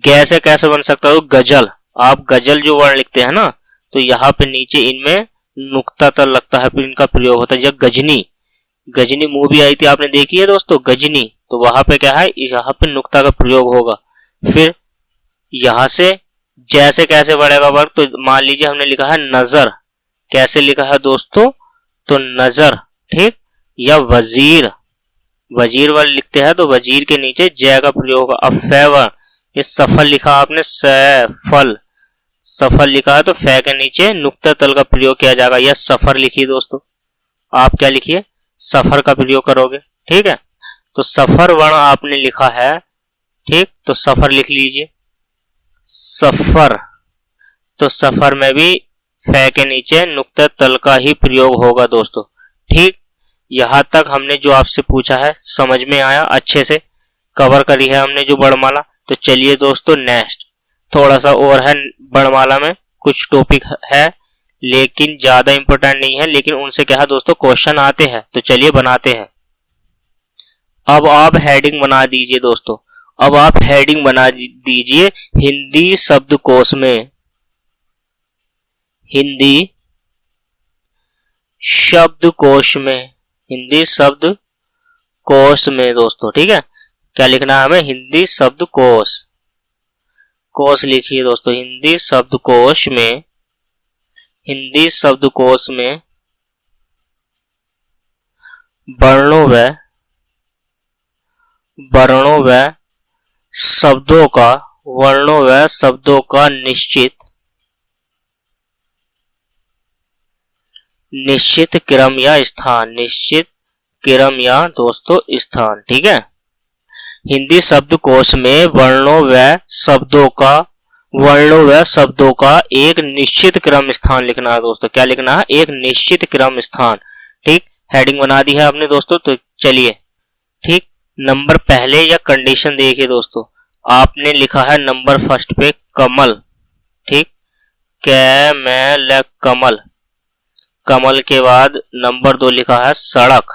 ग से कैसे बन सकता है? गजल। आप गजल जो वर्ण लिखते हैं ना, तो यहाँ पे नीचे इनमें नुक्ता तल लगता है, फिर इनका प्रयोग होता है। या गजनी, गजनी मूवी आई थी आपने देखी है दोस्तों, गजनी, तो वहां पे क्या है? यहाँ पे नुक्ता का प्रयोग होगा। फिर यहां से जैसे कैसे बढ़ेगा वर्ग? तो मान लीजिए हमने लिखा है नजर, कैसे लिखा है दोस्तों? तो नजर। ठीक, या वजीर, वजीर वर्ण लिखते हैं तो वजीर के नीचे ज का प्रयोग होगा। अब फे वर्ण, ये सफल लिखा आपने, सफल, सफल लिखा है तो फे के नीचे नुक्ता तल का प्रयोग किया जाएगा। या सफर लिखिए दोस्तों, आप क्या लिखिए? सफर का प्रयोग करोगे। ठीक है, तो सफर वर्ण आपने लिखा है। ठीक, तो सफर लिख लीजिए, सफर। तो सफर में भी फे के नीचे नुक्ता तल का ही प्रयोग होगा दोस्तों। ठीक, यहां तक हमने जो आपसे पूछा है समझ में आया? अच्छे से कवर करी है हमने जो वर्णमाला। तो चलिए दोस्तों, नेक्स्ट थोड़ा सा और है वर्णमाला में, कुछ टॉपिक है लेकिन ज्यादा इंपॉर्टेंट नहीं है, लेकिन उनसे क्या है दोस्तों क्वेश्चन आते हैं, तो चलिए बनाते हैं। अब आप हेडिंग बना दीजिए दोस्तों, अब आप हेडिंग बना दीजिए हिंदी शब्दकोश में, हिंदी शब्दकोश में, हिंदी शब्दकोश में दोस्तों। ठीक है, क्या लिखना है हमें? हिंदी शब्दकोश, कोश लिखिए दोस्तों। हिंदी शब्दकोश में, हिंदी शब्दकोश में वर्णों व शब्दों का, वर्णों व शब्दों का निश्चित निश्चित क्रम या स्थान, निश्चित क्रम या दोस्तों स्थान। ठीक है। हिंदी शब्दकोश में वर्णों व शब्दों का एक निश्चित क्रम स्थान लिखना है दोस्तों। क्या लिखना है? एक निश्चित क्रम स्थान। ठीक, हेडिंग बना दी है आपने दोस्तों। तो चलिए, ठीक, नंबर पहले या कंडीशन देखिए दोस्तों। आपने लिखा है नंबर फर्स्ट पे कमल। ठीक, कैमल कमल। कमल के बाद नंबर 2 लिखा है सड़क।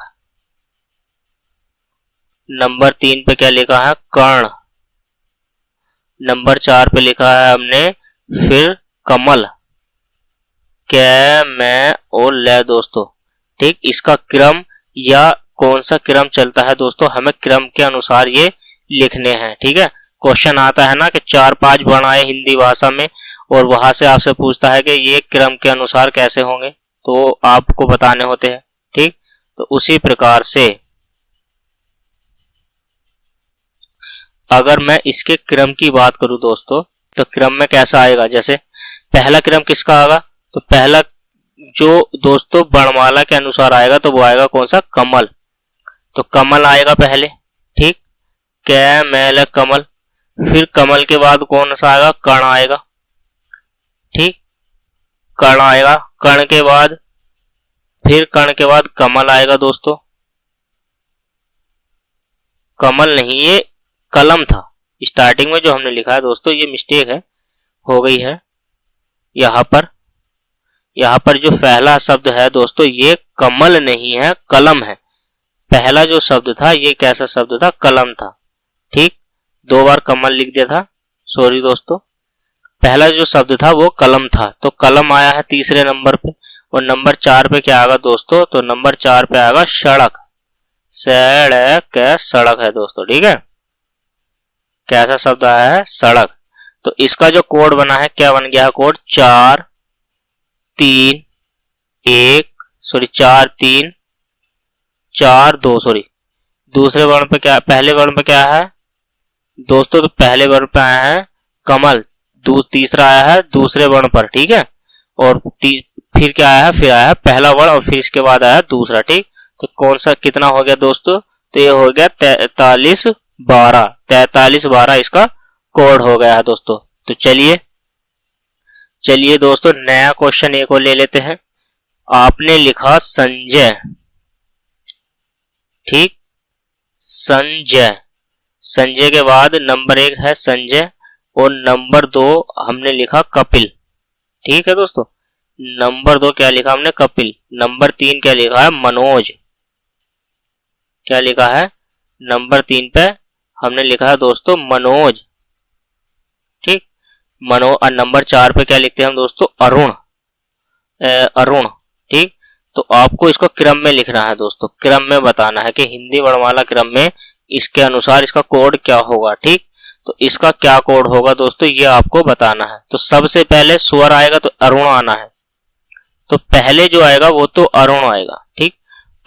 नंबर 3 पे क्या लिखा है? कर्ण। नंबर 4 पे लिखा है हमने फिर कमल, कै मैं और ले दोस्तों। ठीक, इसका क्रम या कौन सा क्रम चलता है दोस्तों, हमें क्रम के अनुसार ये लिखने हैं। ठीक है। क्वेश्चन आता है ना कि 4-5 वर्ण आए हिंदी भाषा में और वहां से आपसे पूछता है कि ये क्रम के अनुसार कैसे होंगे, तो आपको बताने होते हैं। ठीक, तो उसी प्रकार से अगर मैं इसके क्रम की बात करूं दोस्तों, तो क्रम में कैसा आएगा? जैसे पहला क्रम किसका आएगा? तो पहला जो दोस्तों वर्णमाला के अनुसार आएगा तो वो आएगा कौन सा? कमल। तो कमल आएगा पहले। ठीक, कैमल कमल। फिर कमल के बाद कौन सा आएगा? कर्ण आएगा। ठीक, कर्ण आएगा। कर्ण के बाद फिर कर्ण के बाद कमल आएगा दोस्तों। कमल नहीं, ये कलम था। स्टार्टिंग में जो हमने लिखा है दोस्तों, ये मिस्टेक है, हो गई है। यहाँ पर जो पहला शब्द है दोस्तों, ये कमल नहीं है, कलम है। पहला जो शब्द था ये कैसा शब्द था? कलम था। ठीक, 2 बार कमल लिख दिया था, सॉरी दोस्तों। पहला जो शब्द था वो कलम था, तो कलम आया है तीसरे नंबर पे। और नंबर 4 पे क्या आएगा दोस्तों? तो नंबर 4 पे आएगा सड़क। सड़क, सड़क है दोस्तों। ठीक है, कैसा शब्द आया है? सड़क। तो इसका जो कोड बना है, क्या बन गया है कोड? 4 3 1 sorry 4 3 4 2 sorry. दूसरे वर्ण पे क्या, पहले वर्ण पे क्या है दोस्तों? तो पहले वर्ण पे आया है कमल, तीसरा आया है दूसरे वर्ण पर। ठीक है, और फिर क्या आया है? फिर आया है पहला वर्ण और फिर इसके बाद आया दूसरा। ठीक, तो कौन सा कितना हो गया दोस्तों? तो ये हो गया 43-12। 43-12 इसका कोड हो गया है दोस्तों। तो चलिए दोस्तों, नया क्वेश्चन एक और ले लेते हैं। आपने लिखा संजय। ठीक, संजय। संजय के बाद नंबर 1 है संजय और नंबर 2 हमने लिखा कपिल। ठीक है दोस्तों, नंबर 2 क्या लिखा हमने? कपिल। नंबर 3 क्या लिखा है? मनोज। क्या लिखा है? नंबर 3 पे हमने लिखा है दोस्तों मनोज। ठीक, और नंबर 4 पे क्या लिखते हैं हम दोस्तों? अरुण। अरुण। ठीक, तो आपको इसको क्रम में लिखना है दोस्तों, क्रम में बताना है कि हिंदी वर्णमाला क्रम में इसके अनुसार इसका कोड क्या होगा। ठीक, तो इसका क्या कोड होगा दोस्तों, ये आपको बताना है। तो सबसे पहले स्वर आएगा तो अरुण आना है। तो पहले जो आएगा वो तो अरुण आएगा। ठीक,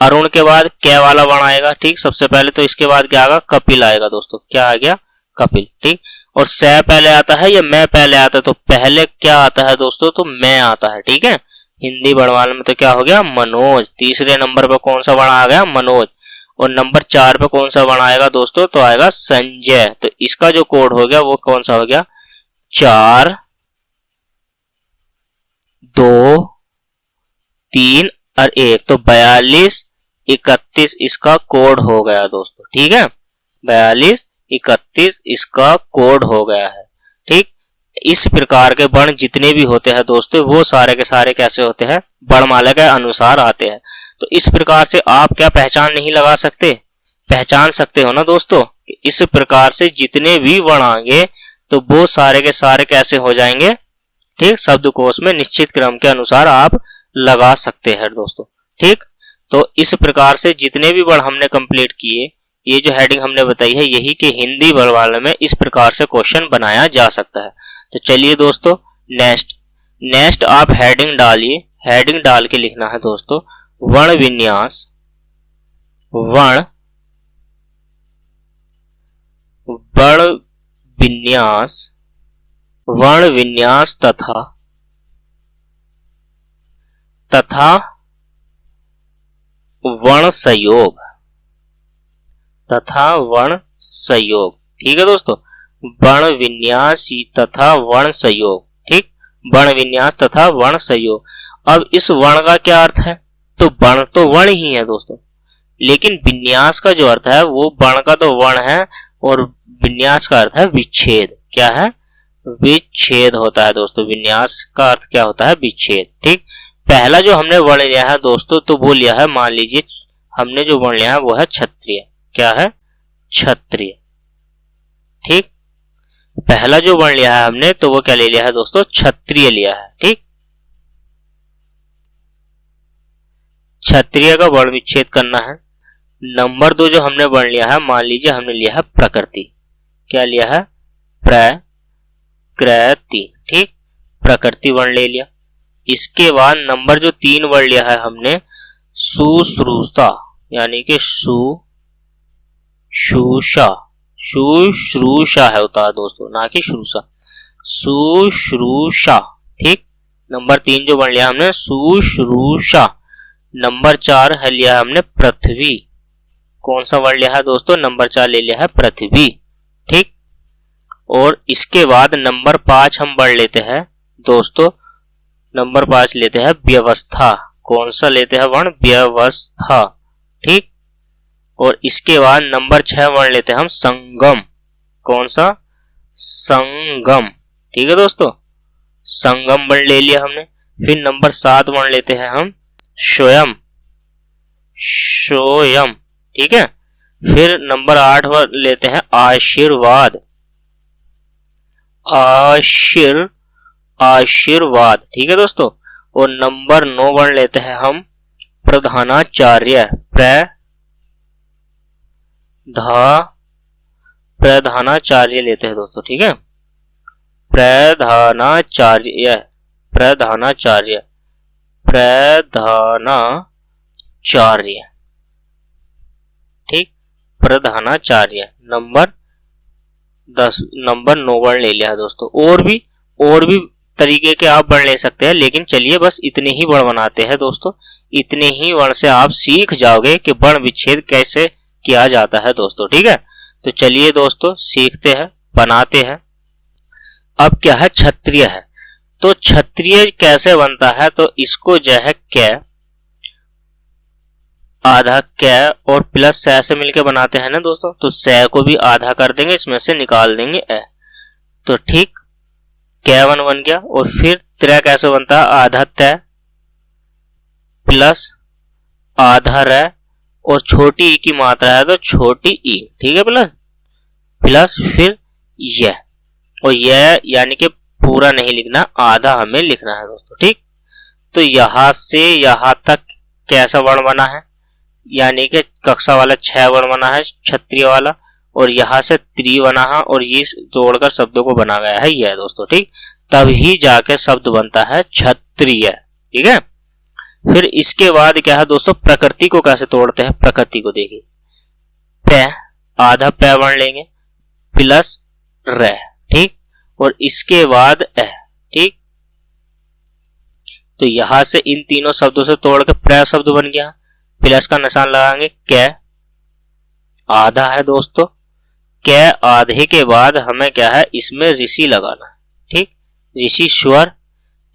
अरुण के बाद कै वाला वर्ण आएगा। ठीक, सबसे पहले तो इसके बाद क्या आएगा? कपिल आएगा दोस्तों। क्या आ गया? कपिल। ठीक, और स पहले आता है या मैं पहले आता है? तो पहले क्या आता है दोस्तों? तो मैं आता है। ठीक है, हिंदी वर्णमाला में तो क्या हो गया? मनोज। तीसरे नंबर पर कौन सा वर्ण आ गया? मनोज। और नंबर 4 पे कौन सा वर्ण आएगा दोस्तों? तो आएगा संजय। तो इसका जो कोड हो गया वो कौन सा हो गया? 4 2 3 और 1। तो 42-31 इसका कोड हो गया दोस्तों। ठीक है, 42-31 इसका कोड हो गया है। ठीक, इस प्रकार के वर्ण जितने भी होते हैं दोस्तों, वो सारे के सारे कैसे होते हैं? वर्णमाला के अनुसार आते हैं। तो इस प्रकार से आप क्या पहचान नहीं लगा सकते? पहचान सकते हो ना दोस्तों। इस प्रकार से जितने भी वर्ण आएंगे तो वो सारे के सारे कैसे हो जाएंगे? ठीक, शब्दकोश में निश्चित क्रम के अनुसार आप लगा सकते हैं दोस्तों। ठीक, तो इस प्रकार से जितने भी वर्ण हमने कंप्लीट किए, ये जो हेडिंग हमने बताई है, यही कि हिंदी वर्णमाला में इस प्रकार से क्वेश्चन बनाया जा सकता है। तो चलिए दोस्तों, नेक्स्ट आप हेडिंग डालिए। हेडिंग डाल के लिखना है दोस्तों वर्ण विन्यास, वर्ण विन्यास तथा वर्ण संयोग तथा वर्ण संयोग। ठीक है दोस्तों, वर्ण विन्यास तथा वर्ण संयोग। ठीक, वर्ण विन्यास तथा वर्ण संयोग। अब इस वर्ण का क्या अर्थ है? तो वर्ण तो वर्ण ही है दोस्तों, लेकिन विन्यास का जो अर्थ है वो वर्ण का तो वर्ण है और विन्यास का अर्थ है विच्छेद। क्या है? विच्छेद होता है दोस्तों। विन्यास का अर्थ क्या होता है? विच्छेद। ठीक, पहला जो हमने वर्ण लिया है दोस्तों, तो वो लिया है, मान लीजिए हमने जो वर्ण लिया है वो है क्षत्रिय। क्या है? क्षत्रिय। ठीक, पहला जो वर्ण लिया है हमने तो वो क्या ले लिया है दोस्तों? क्षत्रिय लिया है। ठीक, क्षत्रिय का वर्ण विच्छेद करना है। नंबर 2 जो हमने वर्ण लिया है, मान लीजिए हमने लिया है प्रकृति। क्या लिया है? प्रकृति। ठीक, प्रकृति वर्ण ले लिया। इसके बाद नंबर जो 3 वर्ण लिया है हमने, शुश्रूषा, यानी कि शुश्रूषा है होता है दोस्तों, ना कि श्रूषा, शुश्रूषा। ठीक, नंबर 3 जो वर्ण लिया हमने शुश्रूषा। नंबर 4 है लिया हमने पृथ्वी। कौन सा वर्ण लिया है दोस्तों? नंबर 4 ले लिया है पृथ्वी। ठीक, और इसके बाद नंबर 5 हम वर्ण लेते हैं दोस्तों, नंबर 5 लेते हैं व्यवस्था। कौन सा लेते हैं वर्ण? व्यवस्था। ठीक, और इसके बाद नंबर 6 वर्ण लेते हैं हम संगम। कौन सा? संगम। ठीक है दोस्तों, संगम वर्ण ले लिया हमने। फिर नंबर 7 वर्ण लेते हैं हम स्वयं। ठीक है, फिर नंबर 8 वर्ण लेते हैं आशीर्वाद। आशीर्वाद। ठीक है दोस्तों, और नंबर 9 वर्ण लेते हैं हम प्रधानाचार्य। प्रधानाचार्य लेते हैं दोस्तों। ठीक है, प्रधानाचार्य। ठीक, प्रधानाचार्य नंबर 10, नंबर 9 वर्ण ले लिया है दोस्तों। और भी तरीके के आप वर्ण ले सकते हैं, लेकिन चलिए बस इतने ही वर्ण बनाते हैं दोस्तों। इतने ही वर्ण से आप सीख जाओगे कि वर्ण विच्छेद कैसे किया जाता है दोस्तों। ठीक है, तो चलिए दोस्तों सीखते हैं, बनाते हैं। अब क्या है? क्षत्रिय है। तो क्षत्रिय कैसे बनता है? तो इसको जो है कै, आधा कै और प्लस स से मिलकर बनाते हैं ना दोस्तों। तो स को भी आधा कर देंगे, इसमें से निकाल देंगे ए। तो ठीक, कैवन बन गया। और फिर त्रय कैसे बनता है? आधा तय प्लस आधा र, और छोटी ई की मात्रा है तो छोटी ई। ठीक है, प्लस फिर यह, और यह यानी कि पूरा नहीं लिखना, आधा हमें लिखना है दोस्तों। ठीक, तो यहां से यहां तक कैसा वर्ण बना है? यानी कि कक्षा वाला 6 वर्ण बना है क्षत्रिय वाला, और यहां से त्रि बना है, और ये जोड़कर शब्दों को बना गया है यह दोस्तों। ठीक, तब ही जाके शब्द बनता है क्षत्रिय। ठीक है, फिर इसके बाद क्या है दोस्तों? प्रकृति को कैसे तोड़ते हैं? प्रकृति को देखिए, पै, आधा पै वर्ण लेंगे प्लस र। ठीक, और इसके बाद ए। ठीक, तो यहां से इन तीनों शब्दों से तोड़ के प्र शब्द बन गया। प्लस का निशान लगाएंगे, कै आधा है दोस्तों। कै आधे के बाद हमें क्या है? इसमें ऋषि लगाना है। ठीक, ऋषि स्वर।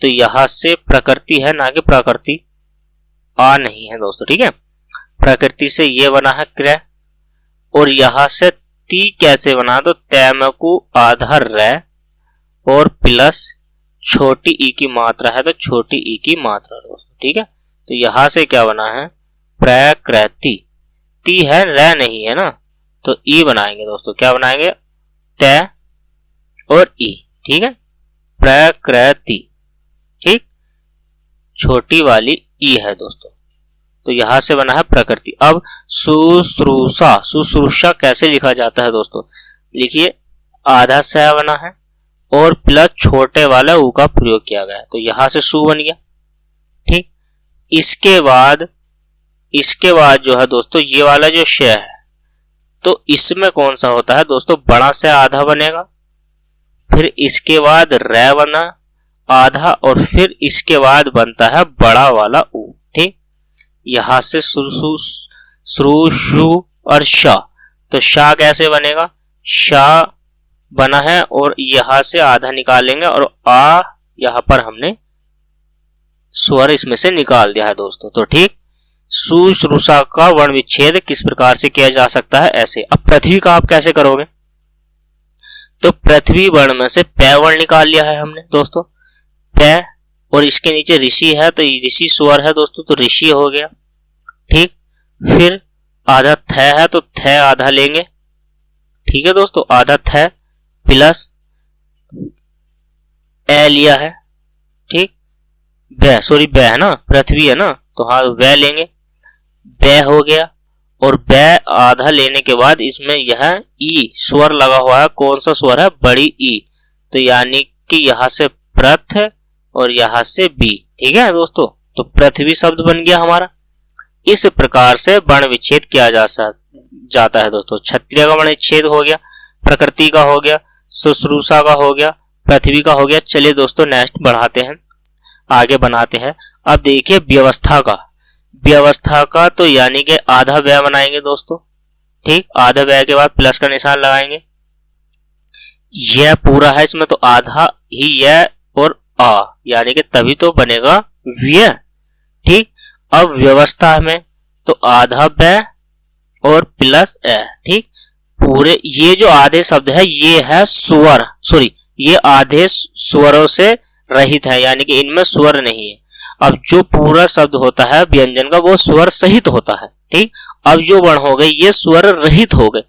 तो यहां से प्रकृति है, ना कि प्रकृति आ नहीं है दोस्तों। ठीक है, प्रकृति से ये बना है क्रय, और यहां से ती कैसे बना? तो तैमकु आधा र और प्लस छोटी ई की मात्रा है तो छोटी ई की मात्रा दोस्तों। ठीक है, तो यहां से क्या बना है? प्रकृति। ती है, र नहीं है ना, तो ई बनाएंगे दोस्तों। क्या बनाएंगे? तय और ई। ठीक है, प्रकृति। ठीक, छोटी वाली ई है दोस्तों, तो यहां से बना है प्रकृति। अब शुश्रूषा कैसे लिखा जाता है दोस्तों? लिखिए, आधा स बना है और प्लस छोटे वाला ऊ का प्रयोग किया गया है, तो यहां से सु बन गया। ठीक, इसके बाद जो है दोस्तों ये वाला जो श है, तो इसमें कौन सा होता है दोस्तों? बड़ा से आधा बनेगा, फिर इसके बाद र बना आधा, और फिर इसके बाद बनता है बड़ा वाला ऊ। ठीक, यहां से श्रु शु और श, तो शा कैसे बनेगा, शा बना है और यहां से आधा निकालेंगे और आ यहां पर हमने स्वर इसमें से निकाल दिया है दोस्तों। तो ठीक, सुश्रुषा का वर्ण विच्छेद किस प्रकार से किया जा सकता है, ऐसे। अब पृथ्वी का आप कैसे करोगे, तो पृथ्वी वर्ण में से पै वर्ण निकाल लिया है हमने दोस्तों, पै, और इसके नीचे ऋषि है तो ऋषि स्वर है दोस्तों, तो ऋषि हो गया। ठीक, फिर आधा थ है तो थ आधा लेंगे, ठीक है दोस्तों, आधा थ प्लस ए लिया है। ठीक, बै, सॉरी बै है ना, पृथ्वी है ना, तो हाँ वै लेंगे, बै हो गया। और बै आधा लेने के बाद इसमें यह ई स्वर लगा हुआ है, कौन सा स्वर है, बड़ी ई, तो यानी कि यहां से प्रथ और यहां से बी। ठीक है दोस्तों, तो पृथ्वी शब्द बन गया हमारा। इस प्रकार से वर्ण विच्छेद किया जाता है दोस्तों। क्षत्रिय का वर्ण विच्छेद हो गया, प्रकृति का हो गया, शुश्रूषा का हो गया, पृथ्वी का हो गया। चलिए दोस्तों नेक्स्ट बढ़ाते हैं, आगे बनाते हैं। अब देखिए व्यवस्था का, व्यवस्था का तो यानी कि आधा व्यय बनाएंगे दोस्तों। ठीक, आधा व्यय के बाद प्लस का निशान लगाएंगे, यह पूरा है इसमें तो आधा ही यह और आ, यानी कि तभी तो बनेगा व्यय। ठीक, अब व्यवस्था में तो आधा व्यय और प्लस ए। ठीक, पूरे ये जो आधे शब्द है ये है स्वर, सॉरी ये आधे स्वरों से रहित है, यानी कि इनमें स्वर नहीं है। अब जो पूरा शब्द होता है व्यंजन का वो स्वर सहित होता है। ठीक, अब जो वर्ण हो गए ये स्वर रहित हो गए,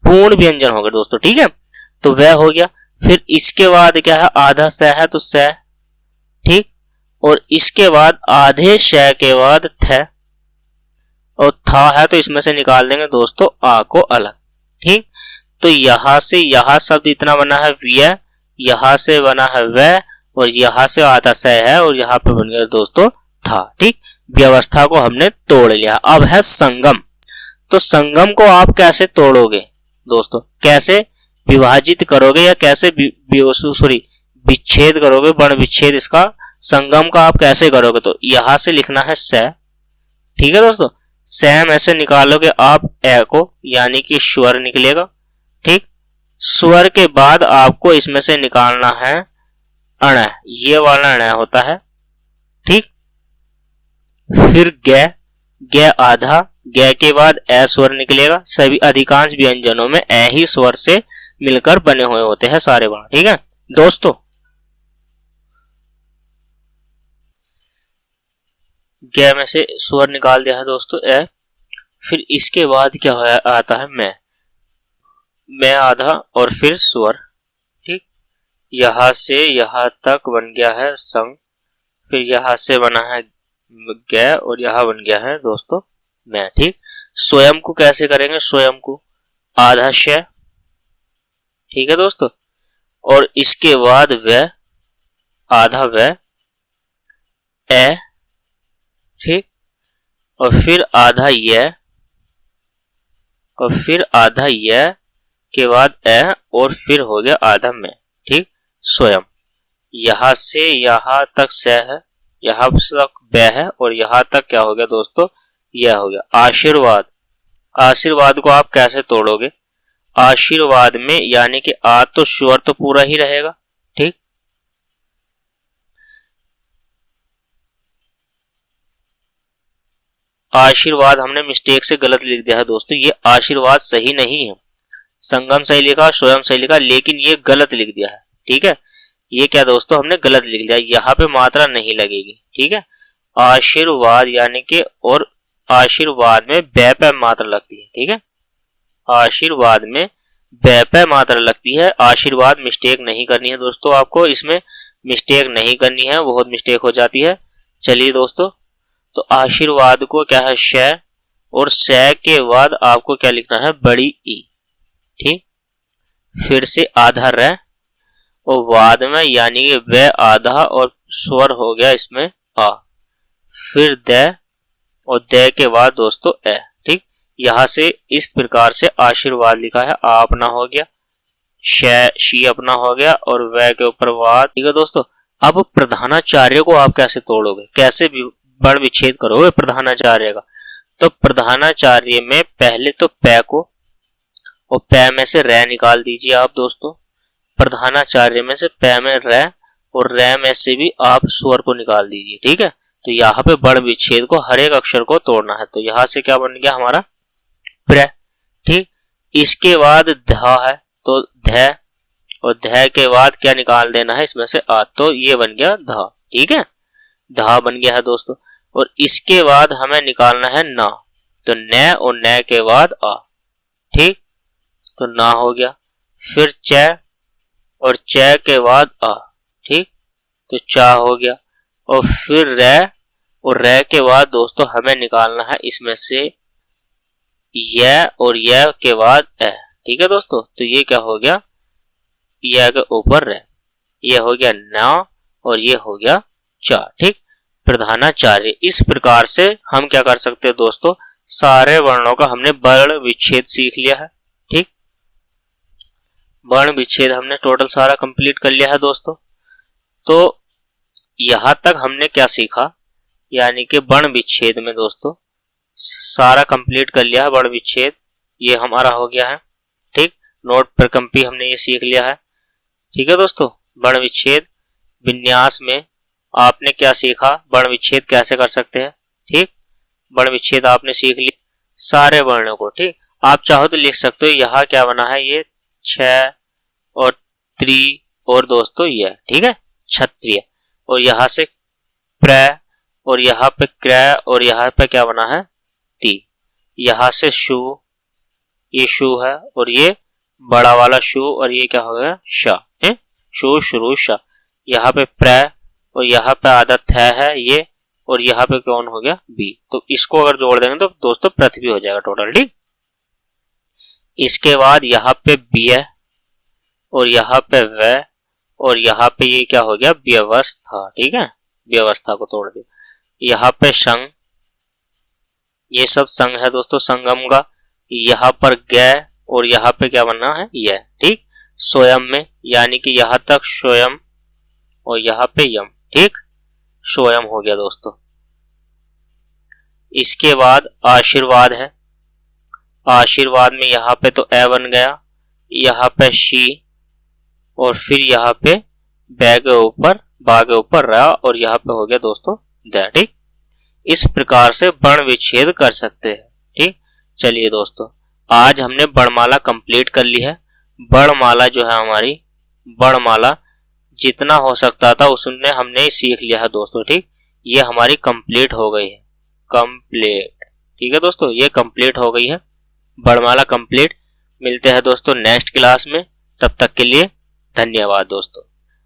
पूर्ण व्यंजन हो गए दोस्तों। ठीक है, तो वह हो गया। फिर इसके बाद क्या है, आधा स है तो स। ठीक, और इसके बाद आधे श के बाद थ और था है तो इसमें से निकाल देंगे दोस्तों आ को अलग। ठीक, तो यहां से यहां शब्द इतना बना है व्यय, यहां से बना है वह, और यहां से आधा स है और यहां पे बन गया दोस्तों था। ठीक, व्यवस्था को हमने तोड़ लिया। अब है संगम, तो संगम को आप कैसे तोड़ोगे दोस्तों, कैसे विभाजित करोगे या कैसे सॉरी विच्छेद करोगे, वर्ण विच्छेद इसका संगम का आप कैसे करोगे, तो यहां से लिखना है स। ठीक है दोस्तों, सैम ऐसे निकालोगे आप ए को, यानी कि स्वर निकलेगा। ठीक, स्वर के बाद आपको इसमें से निकालना है अण, ये वाला अण होता है। ठीक, फिर ग, ग आधा, ग के बाद ए स्वर निकलेगा। सभी अधिकांश व्यंजनों में ए ही स्वर से मिलकर बने हुए होते हैं सारे वर्ण। ठीक है दोस्तों, ग में से स्वर निकाल दिया है दोस्तों ए। फिर इसके बाद क्या आता है मैं आधा और फिर स्वर। ठीक, यहां से यहां तक बन गया है संग, फिर यहां से बना है ग और यहां बन गया है दोस्तों मैं। ठीक, स्वयं को कैसे करेंगे, स्वयं को आधा श। ठीक है दोस्तों, और इसके बाद व, आधा व ए। ठीक, और फिर आधा य, और फिर आधा य के बाद ए, और फिर हो गया आधा में। ठीक, स्वयं, यहां से यहां तक स है, यहां तक ब है, और यहां तक क्या हो गया दोस्तों, यह हो गया आशीर्वाद। आशीर्वाद को आप कैसे तोड़ोगे, आशीर्वाद में यानी कि आ तो स्वर तो पूरा ही रहेगा। ठीक, आशीर्वाद हमने मिस्टेक से गलत लिख दिया है दोस्तों, ये आशीर्वाद सही नहीं है, संगम सही लिखा, स्वयं सही लिखा, लेकिन ये गलत लिख दिया है। ठीक है, ये क्या दोस्तों हमने गलत लिख दिया, यहाँ पे मात्रा नहीं लगेगी। ठीक है, आशीर्वाद यानी कि, और आशीर्वाद में बै पे मात्रा लगती है। ठीक है, आशीर्वाद में बै पे मात्रा लगती है। आशीर्वाद मिस्टेक नहीं करनी है दोस्तों, आपको इसमें मिस्टेक नहीं करनी है, बहुत मिस्टेक हो जाती है। चलिए दोस्तों, तो आशीर्वाद को क्या है श, और स के बाद आपको क्या लिखना है बड़ी ई। ठीक, फिर से आधा र, और वाद में यानी कि व आधा और स्वर हो गया इसमें आ, फिर द, और द के बाद दोस्तों ए। ठीक, यहां से इस प्रकार से आशीर्वाद लिखा है, आ अपना हो गया, शी अपना हो गया, और व के ऊपर वाद। ठीक है दोस्तों, अब प्रधानाचार्य को आप कैसे तोड़ोगे, कैसे वर्ण विच्छेद करोगे प्रधानाचार्य का, तो प्रधानाचार्य में पहले तो पै को और पै में से रै निकाल दीजिए आप दोस्तों। प्रधानाचार्य में से पै में रै और रै में से भी आप स्वर को निकाल दीजिए, ठीक है। तो यहाँ पे वर्ण विच्छेद को हर एक अक्षर को तोड़ना है। तो यहाँ से क्या बन गया हमारा प्र, ठीक। इसके बाद ध है तो ध, और ध के बाद क्या निकाल देना है इसमें से आ, तो ये बन गया ध, ठीक है। धा बन गया है दोस्तों। और इसके बाद हमें निकालना है ना, तो न और न के बाद आ, ठीक, तो ना हो गया। फिर च और च के बाद आ, ठीक, तो चा हो गया। और फिर रै और रै के बाद दोस्तों हमें निकालना है इसमें से य और य के बाद ए, ठीक है दोस्तों। तो ये क्या हो गया, य के ऊपर रै, ये हो गया ना और ये हो गया चा, ठीक। प्रधानाचार्य। इस प्रकार से हम क्या कर सकते हैं दोस्तों, सारे वर्णों का हमने वर्ण विच्छेद सीख लिया है, ठीक। वर्ण विच्छेद हमने टोटल सारा कंप्लीट कर लिया है दोस्तों। तो यहां तक हमने क्या सीखा, यानी कि वर्ण विच्छेद में दोस्तों सारा कंप्लीट कर लिया है वर्ण विच्छेद, ये हमारा हो गया है, ठीक। नोट प्रकंपी हमने ये सीख लिया है, ठीक है दोस्तों। वर्ण विच्छेद विन्यास में आपने क्या सीखा, वर्ण विच्छेद कैसे कर सकते हैं, ठीक। वर्ण विच्छेद आपने सीख लिया सारे वर्णों को, ठीक। आप चाहो तो लिख सकते हो, यहाँ क्या बना है ये छ और त्रि और दोस्तों ये, ठीक है, क्षत्रिय। और यहाँ से प्र और यहाँ पे क्र और यहाँ पे क्या बना है ती। यहाँ से शु, ये शु है और ये बड़ा वाला शु और ये क्या हो गया श, है शु शुरू श। यहाँ पे प्र और यहाँ पे आधा थ है ये, और यहाँ पे कौन हो गया बी। तो इसको अगर जोड़ देंगे तो दोस्तों पृथ्वी हो जाएगा टोटल, ठीक। इसके बाद यहाँ पे बी है और यहाँ पे व और यहाँ पे ये क्या हो गया व्यवस्था, ठीक है, व्यवस्था को तोड़ दिया। यहाँ पे संग, ये सब संग है दोस्तों संगम का। यहाँ पर ग और यहाँ पे क्या बनना है यह, ठीक। स्वयं में, यानी कि यहाँ तक स्वयं और यहाँ पे यम, ठीक, स्वयं हो गया दोस्तों। इसके बाद आशीर्वाद है। आशीर्वाद में यहाँ पे तो ए बन गया, यहाँ पे शी और फिर यहाँ पे बै के ऊपर बा के ऊपर रा और यहाँ पे हो गया दोस्तों द, ठीक। इस प्रकार से वर्ण विच्छेद कर सकते हैं, ठीक। चलिए दोस्तों, आज हमने वर्णमाला कंप्लीट कर ली है। वर्णमाला जो है हमारी, वर्णमाला जितना हो सकता था उसने हमने सीख लिया है दोस्तों, ठीक। ये हमारी कंप्लीट हो गई है, कंप्लीट, ठीक है दोस्तों, ये कंप्लीट हो गई है वर्णमाला कंप्लीट। मिलते हैं दोस्तों नेक्स्ट क्लास में, तब तक के लिए धन्यवाद दोस्तों।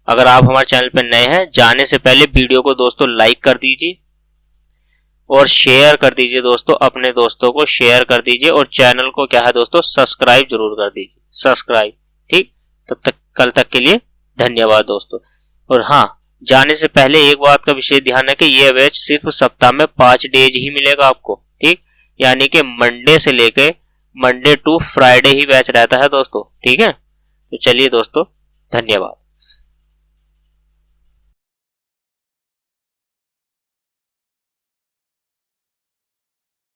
अगर आप हमारे चैनल पर नए हैं, जाने से पहले वीडियो को दोस्तों लाइक कर दीजिए और शेयर कर दीजिए दोस्तों, अपने दोस्तों को शेयर कर दीजिए और चैनल को क्या है दोस्तों सब्सक्राइब जरूर कर दीजिए, सब्सक्राइब, ठीक। तब तक कल तक के लिए धन्यवाद दोस्तों। और हाँ, जाने से पहले एक बात का विशेष ध्यान है कि ये बैच सिर्फ सप्ताह में 5 डेज ही मिलेगा आपको, ठीक। यानी कि मंडे से लेके मंडे टू फ्राइडे ही बैच रहता है दोस्तों, ठीक है। तो चलिए दोस्तों, धन्यवाद।